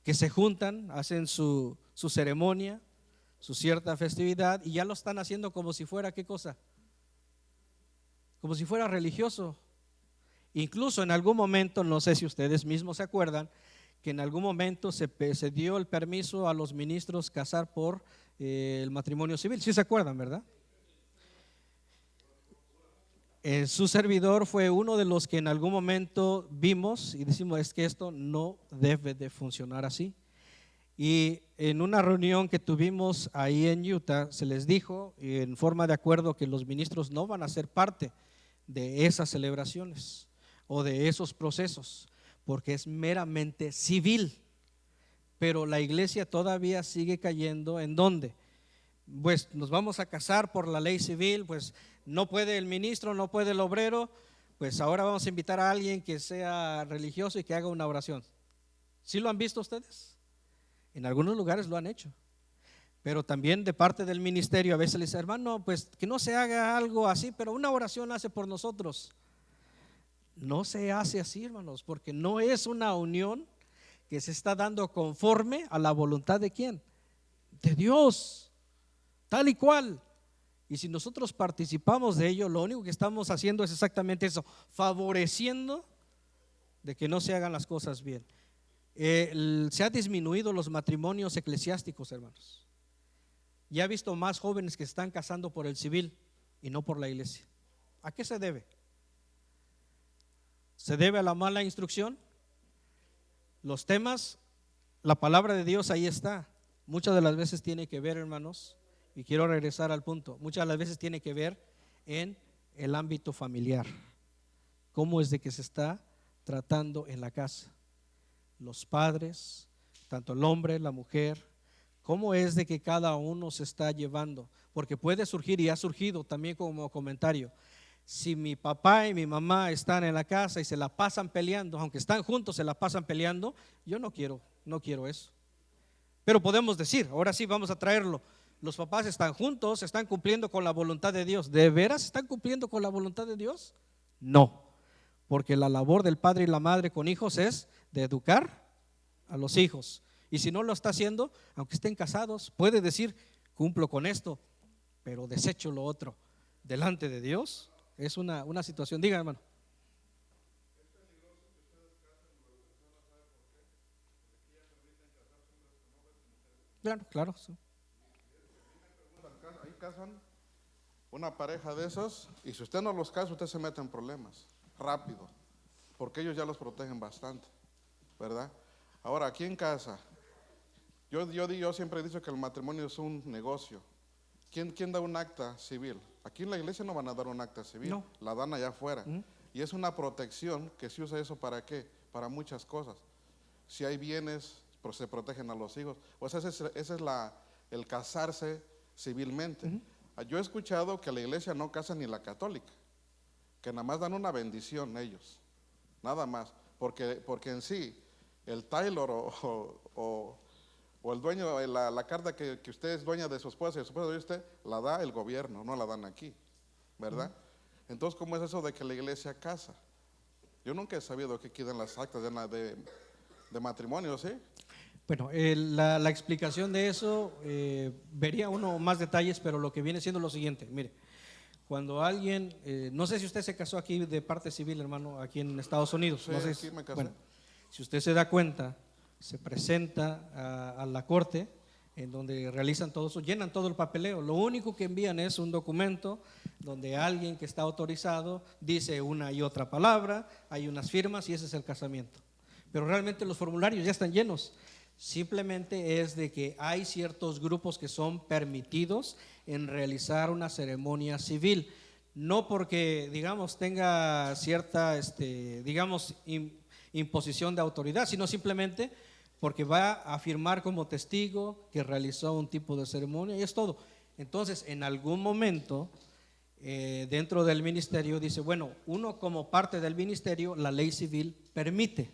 Que se juntan, hacen su ceremonia, su cierta festividad, y ya lo están haciendo como si fuera, ¿qué cosa? Como si fuera religioso. Incluso en algún momento, no sé si ustedes mismos se acuerdan, que en algún momento se dio el permiso a los ministros casar por el matrimonio civil. ¿Sí se acuerdan, verdad? Su servidor fue uno de los que en algún momento vimos y decimos: es que esto no debe de funcionar así. Y en una reunión que tuvimos ahí en Utah, se les dijo en forma de acuerdo que los ministros no van a ser parte de esas celebraciones o de esos procesos, porque es meramente civil. Pero la iglesia todavía sigue cayendo en ¿dónde? Pues nos vamos a casar por la ley civil, pues no puede el ministro, no puede el obrero, pues ahora vamos a invitar a alguien que sea religioso y que haga una oración. ¿Sí lo han visto ustedes? En algunos lugares lo han hecho. Pero también de parte del ministerio a veces le dice, hermano, pues que no se haga algo así, pero una oración hace por nosotros. No se hace así, hermanos, porque no es una unión que se está dando conforme a la voluntad de ¿quién? De Dios, tal y cual. Y si nosotros participamos de ello, lo único que estamos haciendo es exactamente eso, favoreciendo de que no se hagan las cosas bien. Se ha disminuido los matrimonios eclesiásticos, hermanos. Ya he visto más jóvenes que se están casando por el civil y no por la iglesia. ¿A qué se debe? ¿Se debe a la mala instrucción? Los temas, la palabra de Dios ahí está. Muchas de las veces tiene que ver, hermanos, y quiero regresar al punto, muchas de las veces tiene que ver en el ámbito familiar. ¿Cómo es de que se está tratando en la casa? Los padres, tanto el hombre, la mujer, ¿cómo es de que cada uno se está llevando? Porque puede surgir y ha surgido también como comentario. Si mi papá y mi mamá están en la casa y se la pasan peleando, aunque están juntos se la pasan peleando, yo no quiero eso. Pero podemos decir, ahora sí vamos a traerlo, los papás están juntos, están cumpliendo con la voluntad de Dios. ¿De veras están cumpliendo con la voluntad de Dios? No, porque la labor del padre y la madre con hijos es de educar a los hijos. Y si no lo está haciendo, aunque estén casados, puede decir, cumplo con esto, pero desecho lo otro. Delante de Dios es una situación. Diga, hermano. Claro, sí. Ahí casan una pareja de esos y si usted no los casa, usted se mete en problemas rápido, porque ellos ya los protegen bastante, ¿verdad? Ahora, aquí en casa, yo siempre he dicho que el matrimonio es un negocio. ¿Quién da un acta civil? Aquí en la iglesia no van a dar un acta civil, No. la dan allá afuera. Y es una protección que se usa eso ¿para qué? Para muchas cosas. Si hay bienes, pues se protegen a los hijos. O sea, ese es el casarse civilmente. Yo he escuchado que la iglesia no casa ni la católica, que nada más dan una bendición ellos, nada más, porque en sí el Taylor o el dueño, la carta que usted es dueña de su esposa y su esposa de usted, la da el gobierno, no la dan aquí, ¿verdad? Entonces, ¿cómo es eso de que la iglesia casa? Yo nunca he sabido que quedan las actas de matrimonio, ¿sí? Bueno, la explicación de eso, vería uno más detalles, pero lo que viene siendo lo siguiente, mire, cuando alguien, no sé si usted se casó aquí de parte civil, hermano, aquí en Estados Unidos. Sí, no sé aquí me casé. Bueno, si usted se da cuenta, se presenta a la corte, en donde realizan todo eso, llenan todo el papeleo. Lo único que envían es un documento donde alguien que está autorizado dice una y otra palabra, hay unas firmas y ese es el casamiento. Pero realmente los formularios ya están llenos. Simplemente es de que hay ciertos grupos que son permitidos en realizar una ceremonia civil, no porque, digamos, tenga cierta, digamos, imposición de autoridad, sino simplemente porque va a firmar como testigo que realizó un tipo de ceremonia y es todo. Entonces, en algún momento, dentro del ministerio dice, bueno, uno como parte del ministerio, la ley civil permite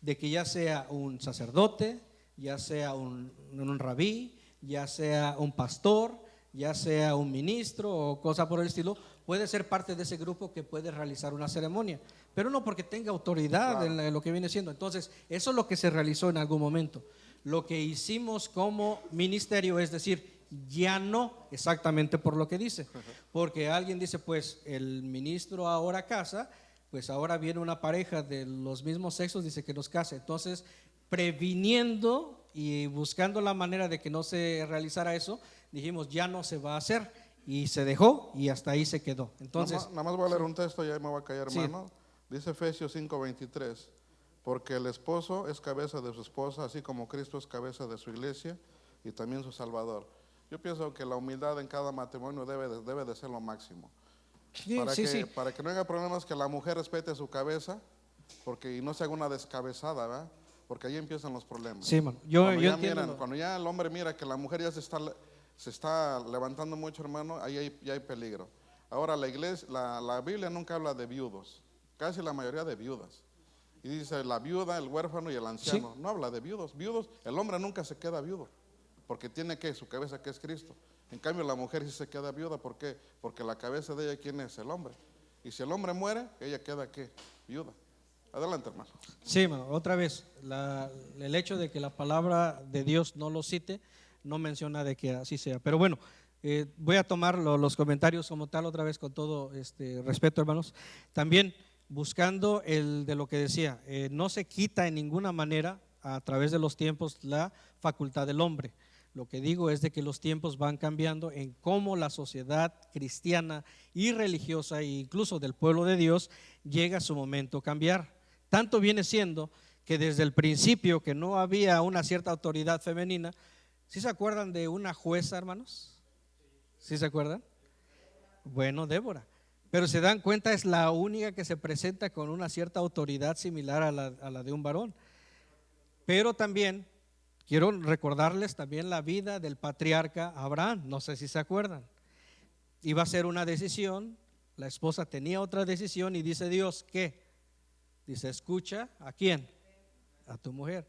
de que ya sea un sacerdote, ya sea un rabí, ya sea un pastor, ya sea un ministro o cosa por el estilo, puede ser parte de ese grupo que puede realizar una ceremonia, pero no porque tenga autoridad en lo que viene siendo. Entonces, eso es lo que se realizó en algún momento. Lo que hicimos como ministerio es decir, ya no exactamente por lo que dice, porque alguien dice, pues el ministro ahora casa, pues ahora viene una pareja de los mismos sexos, dice que nos case. Entonces, previniendo y buscando la manera de que no se realizara eso, dijimos ya no se va a hacer y se dejó y hasta ahí se quedó. Entonces, nada más voy a leer un texto y ya me voy a callar, Sí. hermano. Dice Efesios 5:23, porque el esposo es cabeza de su esposa, así como Cristo es cabeza de su iglesia y también su Salvador. Yo pienso que la humildad en cada matrimonio debe de ser lo máximo. sí, Para que no haya problemas, que la mujer respete su cabeza, porque y no se haga una descabezada, ¿verdad? Porque ahí empiezan los problemas. Sí, hermano. Yo entiendo. Cuando ya el hombre mira que la mujer ya se está levantando mucho, hermano, ahí ya hay peligro. Ahora la iglesia, la Biblia nunca habla de viudos, casi la mayoría de viudas. Y dice la viuda, el huérfano y el anciano. No habla de viudos. El hombre nunca se queda viudo. porque tiene que su cabeza que es Cristo. En cambio la mujer sí se queda viuda, ¿por qué? Porque la cabeza de ella, ¿quién es? El hombre. Y si el hombre muere, ella queda ¿qué? Viuda. Adelante, hermano. Sí, hermano, otra vez, el hecho de que la palabra de Dios no lo cite, no menciona de que así sea. Pero bueno, voy a tomar los comentarios como tal otra vez con todo respeto, hermanos. También buscando el de lo que decía, no se quita en ninguna manera a través de los tiempos la facultad del hombre. Lo que digo es de que los tiempos van cambiando en cómo la sociedad cristiana y religiosa e incluso del pueblo de Dios llega a su momento cambiar. Tanto viene siendo que desde el principio que no había una cierta autoridad femenina. ¿Sí se acuerdan de una jueza, hermanos? ¿Sí se acuerdan? Bueno, Débora. Pero se dan cuenta, es la única que se presenta con una cierta autoridad similar a la de un varón. Pero también quiero recordarles también la vida del patriarca Abraham, no sé si se acuerdan. Iba a ser una decisión, la esposa tenía otra decisión y dice Dios, ¿qué? Dice, escucha, ¿a quién? A tu mujer.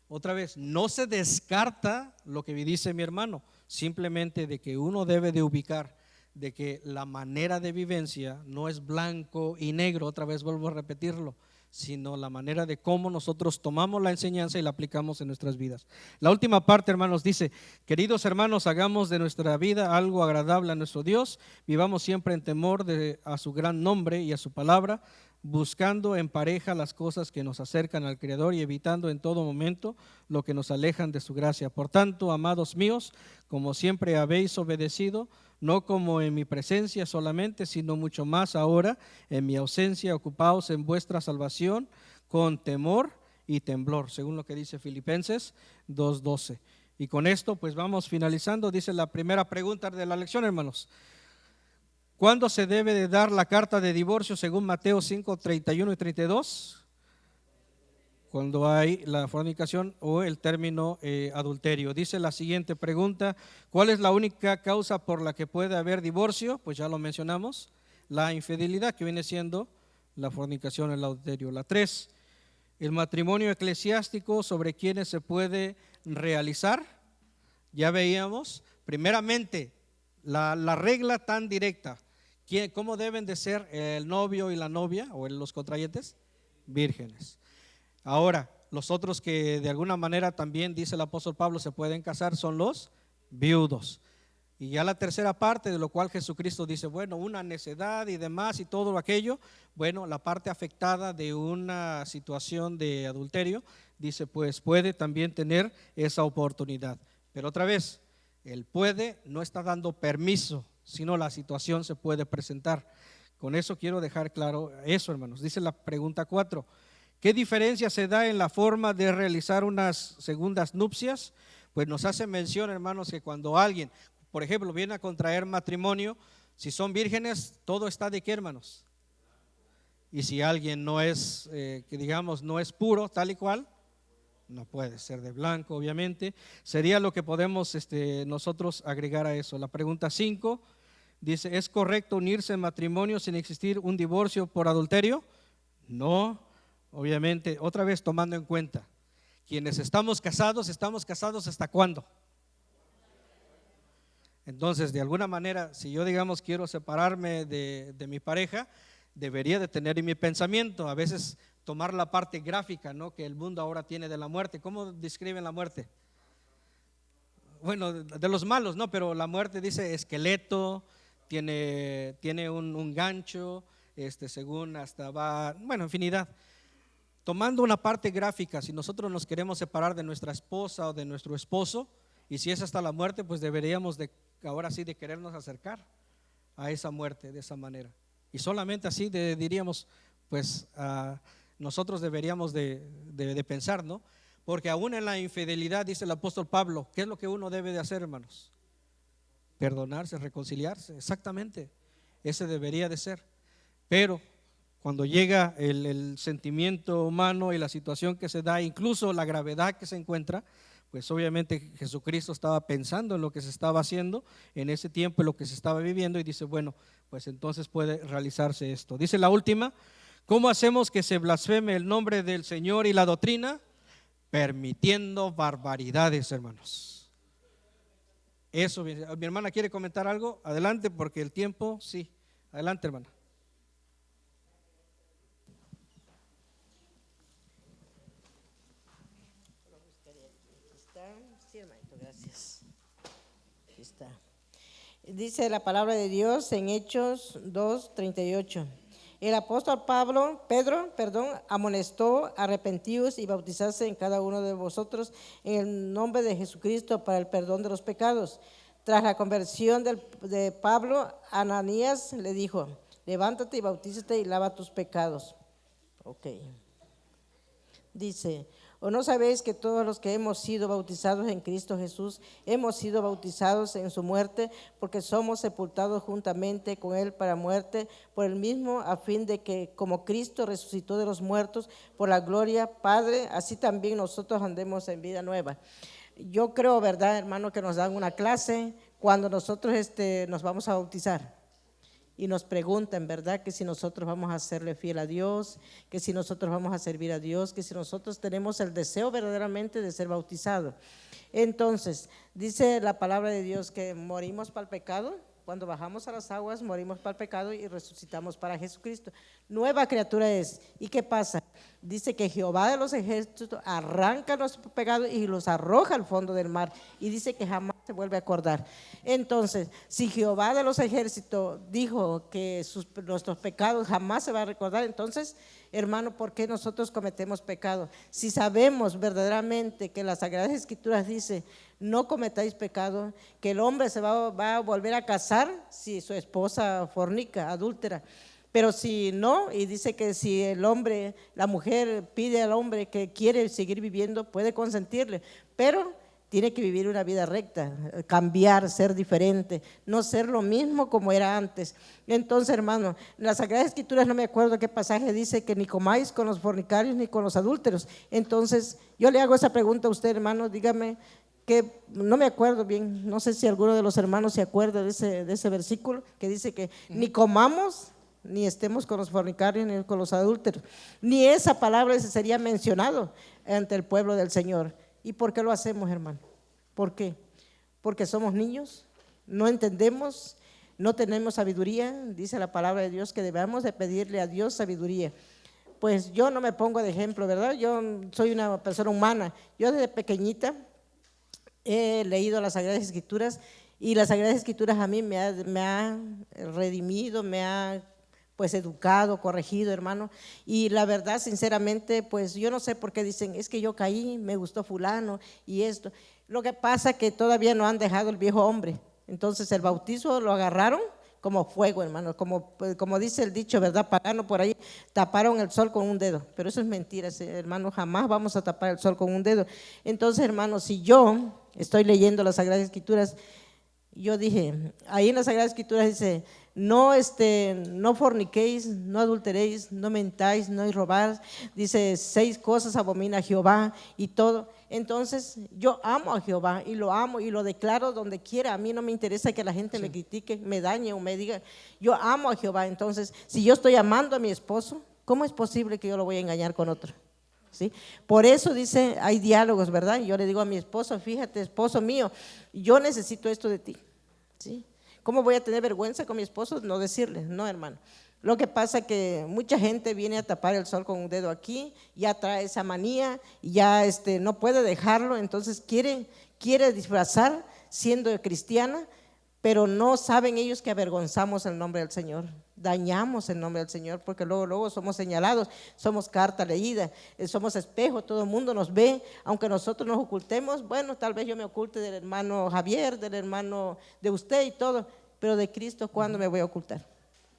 Otra vez, no se descarta lo que dice mi hermano, simplemente de que uno debe de ubicar de que la manera de vivencia no es blanco y negro, otra vez vuelvo a repetirlo, sino la manera de cómo nosotros tomamos la enseñanza y la aplicamos en nuestras vidas. La última parte, hermanos, dice, queridos hermanos, hagamos de nuestra vida algo agradable a nuestro Dios, vivamos siempre en temor a su gran nombre y a su palabra, buscando en pareja las cosas que nos acercan al Creador y evitando en todo momento lo que nos alejan de su gracia. Por tanto, amados míos, como siempre habéis obedecido, no como en mi presencia solamente, sino mucho más ahora en mi ausencia, ocupaos en vuestra salvación con temor y temblor, según lo que dice Filipenses 2:12. Y con esto pues vamos finalizando, dice la primera pregunta de la lección, hermanos. ¿Cuándo se debe de dar la carta de divorcio según Mateo 5:31 y 32? Cuando hay la fornicación o el término adulterio. Dice la siguiente pregunta, ¿cuál es la única causa por la que puede haber divorcio? Pues ya lo mencionamos, la infidelidad, que viene siendo la fornicación, el adulterio. La 3, el matrimonio eclesiástico, sobre quienes se puede realizar. Ya veíamos, primeramente, la regla tan directa. ¿Cómo deben de ser el novio y la novia o los contrayentes? Vírgenes. Ahora, los otros que de alguna manera también dice el apóstol Pablo se pueden casar son los viudos. Y ya la tercera parte, de lo cual Jesucristo dice, bueno, una necedad y demás y todo aquello, bueno, la parte afectada de una situación de adulterio, dice pues puede también tener esa oportunidad. Pero otra vez, el puede no está dando permiso, sino la situación se puede presentar. Con eso quiero dejar claro eso, hermanos. Dice la pregunta 4. ¿Qué diferencia se da en la forma de realizar unas segundas nupcias? Pues nos hace mención, hermanos, que cuando alguien, por ejemplo, viene a contraer matrimonio, si son vírgenes, todo está de qué, hermanos. Y si alguien no es, que digamos, no es puro, tal y cual, no puede ser de blanco, obviamente. Sería lo que podemos nosotros agregar a eso. La pregunta 5 dice, ¿es correcto unirse en matrimonio sin existir un divorcio por adulterio? No. Obviamente, otra vez tomando en cuenta, quienes estamos casados ¿hasta cuándo? Entonces, de alguna manera, si yo digamos quiero separarme de mi pareja, debería de tener en mi pensamiento, a veces tomar la parte gráfica, ¿no?, que el mundo ahora tiene de la muerte. ¿Cómo describen la muerte? Bueno, de los malos, ¿no? Pero la muerte dice esqueleto, tiene un gancho, según hasta va, bueno, infinidad. Tomando una parte gráfica, si nosotros nos queremos separar de nuestra esposa o de nuestro esposo, y si es hasta la muerte, pues deberíamos de, ahora sí, de querernos acercar a esa muerte de esa manera. Y solamente así diríamos, pues nosotros deberíamos de pensar, ¿no? Porque aún en la infidelidad, dice el apóstol Pablo, ¿qué es lo que uno debe de hacer, hermanos? Perdonarse, reconciliarse, exactamente, ese debería de ser. Pero cuando llega el sentimiento humano y la situación que se da, incluso la gravedad que se encuentra, pues obviamente Jesucristo estaba pensando en lo que se estaba haciendo en ese tiempo, en lo que se estaba viviendo, y dice, bueno, pues entonces puede realizarse esto. Dice la última, ¿cómo hacemos que se blasfeme el nombre del Señor y la doctrina? Permitiendo barbaridades, hermanos. Eso, mi hermana quiere comentar algo, adelante, porque el tiempo, sí. Adelante, hermana. Sí, hermanito, gracias. Aquí está. Dice la palabra de Dios en Hechos 2:38. El apóstol Pedro, amonestó: arrepentíos y bautizarse en cada uno de vosotros en el nombre de Jesucristo para el perdón de los pecados. Tras la conversión de Pablo, Ananías le dijo: levántate y bautízate y lava tus pecados. Ok. Dice: ¿o no sabéis que todos los que hemos sido bautizados en Cristo Jesús, hemos sido bautizados en su muerte, porque somos sepultados juntamente con él para muerte, por el mismo, a fin de que, como Cristo resucitó de los muertos por la gloria Padre, así también nosotros andemos en vida nueva? Yo creo, ¿verdad, hermano, que nos dan una clase cuando nosotros nos vamos a bautizar? Y nos preguntan, ¿verdad?, que si nosotros vamos a serle fiel a Dios, que si nosotros vamos a servir a Dios, que si nosotros tenemos el deseo verdaderamente de ser bautizados. Entonces, dice la palabra de Dios que morimos para el pecado. Cuando bajamos a las aguas, morimos para el pecado y resucitamos para Jesucristo. Nueva criatura es. ¿Y qué pasa? Dice que Jehová de los ejércitos arranca nuestros pecados y los arroja al fondo del mar. Y dice que jamás se vuelve a acordar. Entonces, si Jehová de los ejércitos dijo que nuestros pecados jamás se va a recordar, entonces, hermano, ¿por qué nosotros cometemos pecado? Si sabemos verdaderamente que las Sagradas Escrituras dice: no cometáis pecado, que el hombre se va a volver a casar si su esposa fornica, adúltera. Pero si no, y dice que si el hombre, la mujer pide al hombre que quiere seguir viviendo, puede consentirle, pero tiene que vivir una vida recta, cambiar, ser diferente, no ser lo mismo como era antes. Entonces, hermano, en las Sagradas Escrituras no me acuerdo qué pasaje dice que ni comáis con los fornicarios ni con los adúlteros. Entonces, yo le hago esa pregunta a usted, hermano, dígame, que no me acuerdo bien, no sé si alguno de los hermanos se acuerda de ese versículo que dice que ni comamos ni estemos con los fornicarios ni con los adúlteros, ni esa palabra se sería mencionado ante el pueblo del Señor. ¿Y por qué lo hacemos, hermano? ¿Por qué? Porque somos niños, no entendemos, no tenemos sabiduría. Dice la palabra de Dios que debemos de pedirle a Dios sabiduría. Pues yo no me pongo de ejemplo, ¿verdad? Yo soy una persona humana. Yo desde pequeñita he leído las Sagradas Escrituras y las Sagradas Escrituras a mí me ha redimido, me ha pues educado, corregido, hermano. Y la verdad, sinceramente, pues yo no sé por qué dicen, es que yo caí, me gustó fulano y esto. Lo que pasa es que todavía no han dejado el viejo hombre. Entonces el bautizo lo agarraron como fuego, hermano, como dice el dicho, ¿verdad? Pagano por ahí, taparon el sol con un dedo, pero eso es mentira, hermano, jamás vamos a tapar el sol con un dedo. Entonces, hermano, si yo estoy leyendo las Sagradas Escrituras, yo dije, ahí en las Sagradas Escrituras dice, no forniquéis, no adulteréis, no mentáis, no robáis, dice 6 cosas abomina a Jehová y todo. Entonces yo amo a Jehová y lo amo y lo declaro donde quiera. A mí no me interesa que la gente me critique, me dañe o me diga, yo amo a Jehová. Entonces, si yo estoy amando a mi esposo, ¿cómo es posible que yo lo voy a engañar con otro? ¿Sí? Por eso dice, hay diálogos, ¿verdad? Yo le digo a mi esposo, fíjate, esposo mío, yo necesito esto de ti, ¿sí? ¿Cómo voy a tener vergüenza con mi esposo? No decirle, no, hermano. Lo que pasa es que mucha gente viene a tapar el sol con un dedo aquí, ya trae esa manía, ya no puede dejarlo, entonces quiere disfrazar siendo cristiana, pero no saben ellos que avergonzamos el nombre del Señor, dañamos el nombre del Señor, porque luego somos señalados, somos carta leída, somos espejo, todo el mundo nos ve, aunque nosotros nos ocultemos. Bueno, tal vez yo me oculte del hermano Javier, del hermano de usted y todo, pero de Cristo, ¿cuándo me voy a ocultar?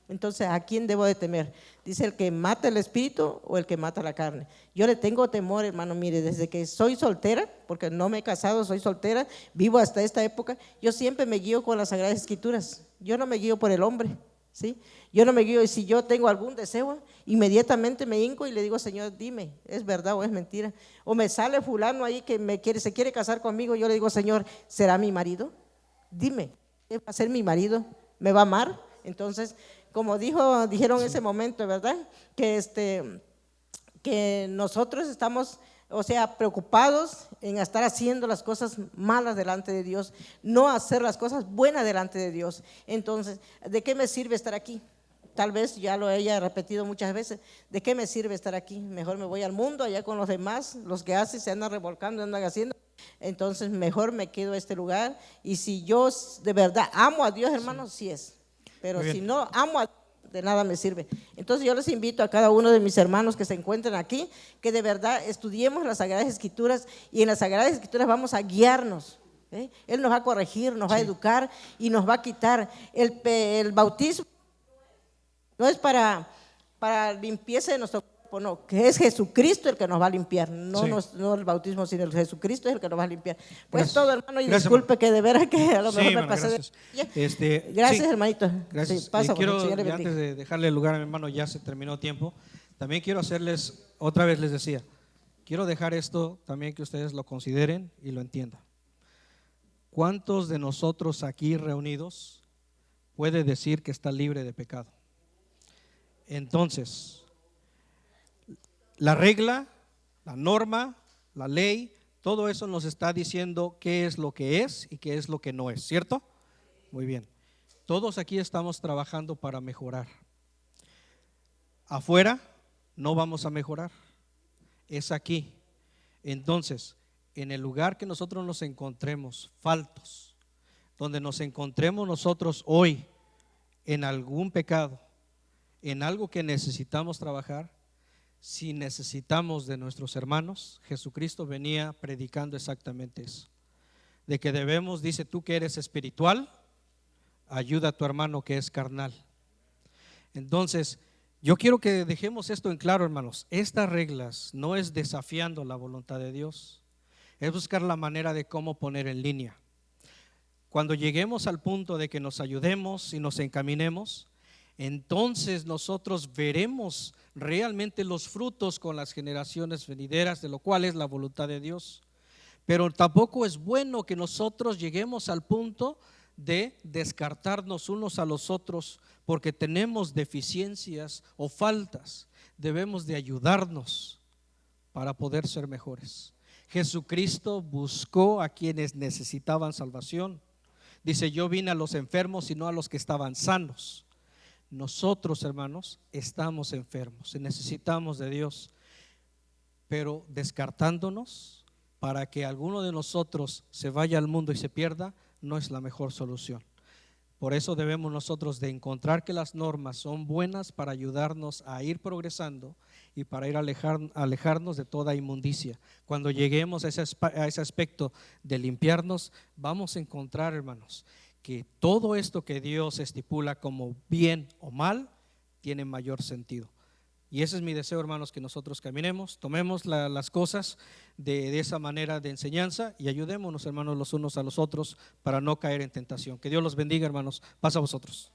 Entonces, ¿a quién debo de temer? Dice, el que mata el espíritu o el que mata la carne. Yo le tengo temor, hermano, mire, desde que soy soltera, porque no me he casado, soy soltera, vivo hasta esta época, yo siempre me guío con las Sagradas Escrituras. Yo no me guío por el hombre, ¿sí? Yo no me guío, y si yo tengo algún deseo, inmediatamente me hinco y le digo, Señor, dime, ¿es verdad o es mentira? O me sale fulano ahí que se quiere casar conmigo, yo le digo, Señor, ¿será mi marido? Dime, ¿va a ser mi marido? ¿Me va a amar? Entonces, como dijeron en ese momento, ¿verdad? Que nosotros estamos o sea, preocupados en estar haciendo las cosas malas delante de Dios, no hacer las cosas buenas delante de Dios. Entonces, ¿de qué me sirve estar aquí? Tal vez ya lo haya repetido muchas veces. ¿De qué me sirve estar aquí? Mejor me voy al mundo, allá con los demás, los que hacen, se andan revolcando, andan haciendo. Entonces, mejor me quedo a este lugar. Y si yo de verdad amo a Dios, hermanos, sí es. Pero Muy si bien. no amo a Dios, de nada me sirve. Entonces yo les invito a cada uno de mis hermanos que se encuentren aquí, que de verdad estudiemos las Sagradas Escrituras, y en las Sagradas Escrituras vamos a guiarnos. Él nos va a corregir, nos va a educar y nos va a quitar. El bautismo no es para limpieza de nuestro cuerpo, no, que es Jesucristo el que nos va a limpiar, no, Sí. no el bautismo, sino el Jesucristo es el que nos va a limpiar. Pues Gracias. todo, hermano, y Gracias, disculpe que de veras que a lo Sí, mejor me hermano, pasé gracias. de… Gracias, Sí, hermanito. gracias. Sí, pasa, Quiero, Señor le ya bendiga. antes de dejarle el lugar a mi hermano, ya se terminó tiempo. También quiero hacerles, otra vez les decía, quiero dejar esto también que ustedes lo consideren y lo entiendan. ¿Cuántos de nosotros aquí reunidos puede decir que está libre de pecado? Entonces, la regla, la norma, la ley, todo eso nos está diciendo qué es lo que es y qué es lo que no es, ¿cierto? Muy bien. Todos aquí estamos trabajando para mejorar. Afuera no vamos a mejorar, es aquí. Entonces, en el lugar que nosotros nos encontremos faltos, donde nos encontremos nosotros hoy en algún pecado, en algo que necesitamos trabajar, si necesitamos de nuestros hermanos, Jesucristo venía predicando exactamente eso, de que debemos, dice, tú que eres espiritual, ayuda a tu hermano que es carnal. Entonces, yo quiero que dejemos esto en claro, hermanos. Estas reglas no es desafiando la voluntad de Dios, es buscar la manera de cómo poner en línea. Cuando lleguemos al punto de que nos ayudemos y nos encaminemos, entonces nosotros veremos realmente los frutos con las generaciones venideras, de lo cual es la voluntad de Dios. Pero tampoco es bueno que nosotros lleguemos al punto de descartarnos unos a los otros porque tenemos deficiencias o faltas. Debemos de ayudarnos para poder ser mejores. Jesucristo buscó a quienes necesitaban salvación. Dice, yo vine a los enfermos y no a los que estaban sanos. Nosotros, hermanos, estamos enfermos y necesitamos de Dios, pero descartándonos para que alguno de nosotros se vaya al mundo y se pierda, no es la mejor solución. Por eso debemos nosotros de encontrar que las normas son buenas para ayudarnos a ir progresando y para ir a alejarnos de toda inmundicia. Cuando lleguemos a ese aspecto de limpiarnos, vamos a encontrar, hermanos, que todo esto que Dios estipula como bien o mal tiene mayor sentido. Y ese es mi deseo, hermanos, que nosotros caminemos, tomemos las cosas de esa manera de enseñanza y ayudémonos, hermanos, los unos a los otros para no caer en tentación. Que Dios los bendiga, hermanos. Pasa a vosotros.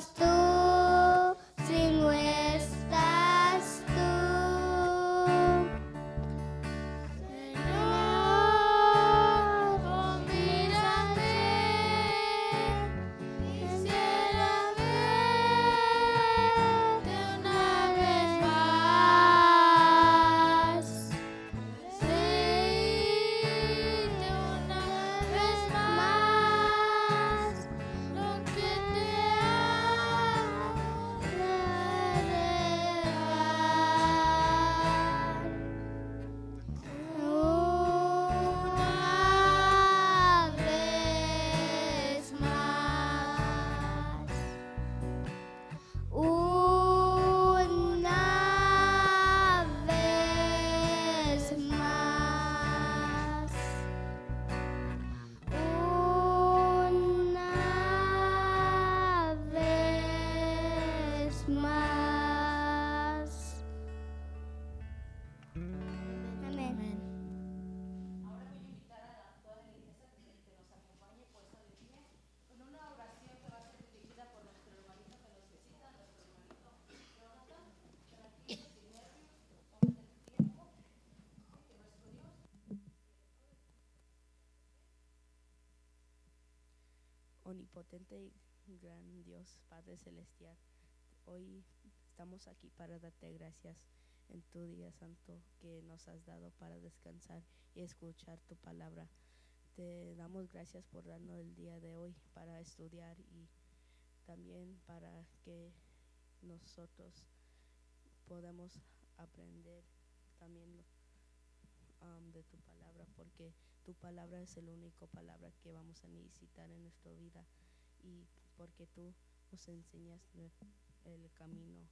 estás tú, si no estás tú. Señor, mírame, quisiera verte una vez más. Pedirte una vez más lo que te hago una vez más. Una vez más. Una vez más. Amén. Ahora voy a invitar a toda la iglesia que nos acompañe puesta de pie con una oración que va a ser dirigida por nuestro hermanito que nos visita, nuestro hermanito Jonathan. Tranquilos, sin nervios, tomen el tiempo que nuestro Dios. Omnipotente y gran Dios, Padre Celestial, hoy estamos aquí para darte gracias en tu día santo que nos has dado para descansar y escuchar tu palabra. Te damos gracias por darnos el día de hoy para estudiar y también para que nosotros podamos aprender también de tu palabra, porque tu palabra es la única palabra que vamos a necesitar en nuestra vida y porque tú nos enseñas el camino,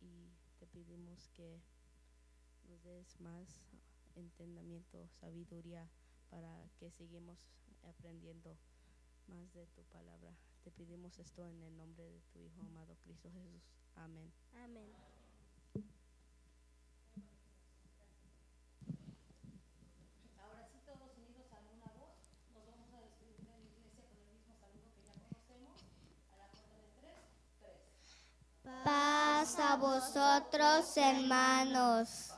y te pedimos que nos des más entendimiento, sabiduría para que sigamos aprendiendo más de tu palabra. Te pedimos esto en el nombre de tu Hijo amado Cristo Jesús. Amén. Amén. Ahora sí, todos unidos a una voz, nos vamos a despedir de la iglesia con el mismo saludo que ya conocemos. A la cuenta de 3, 3. Paz a vosotros, hermanos.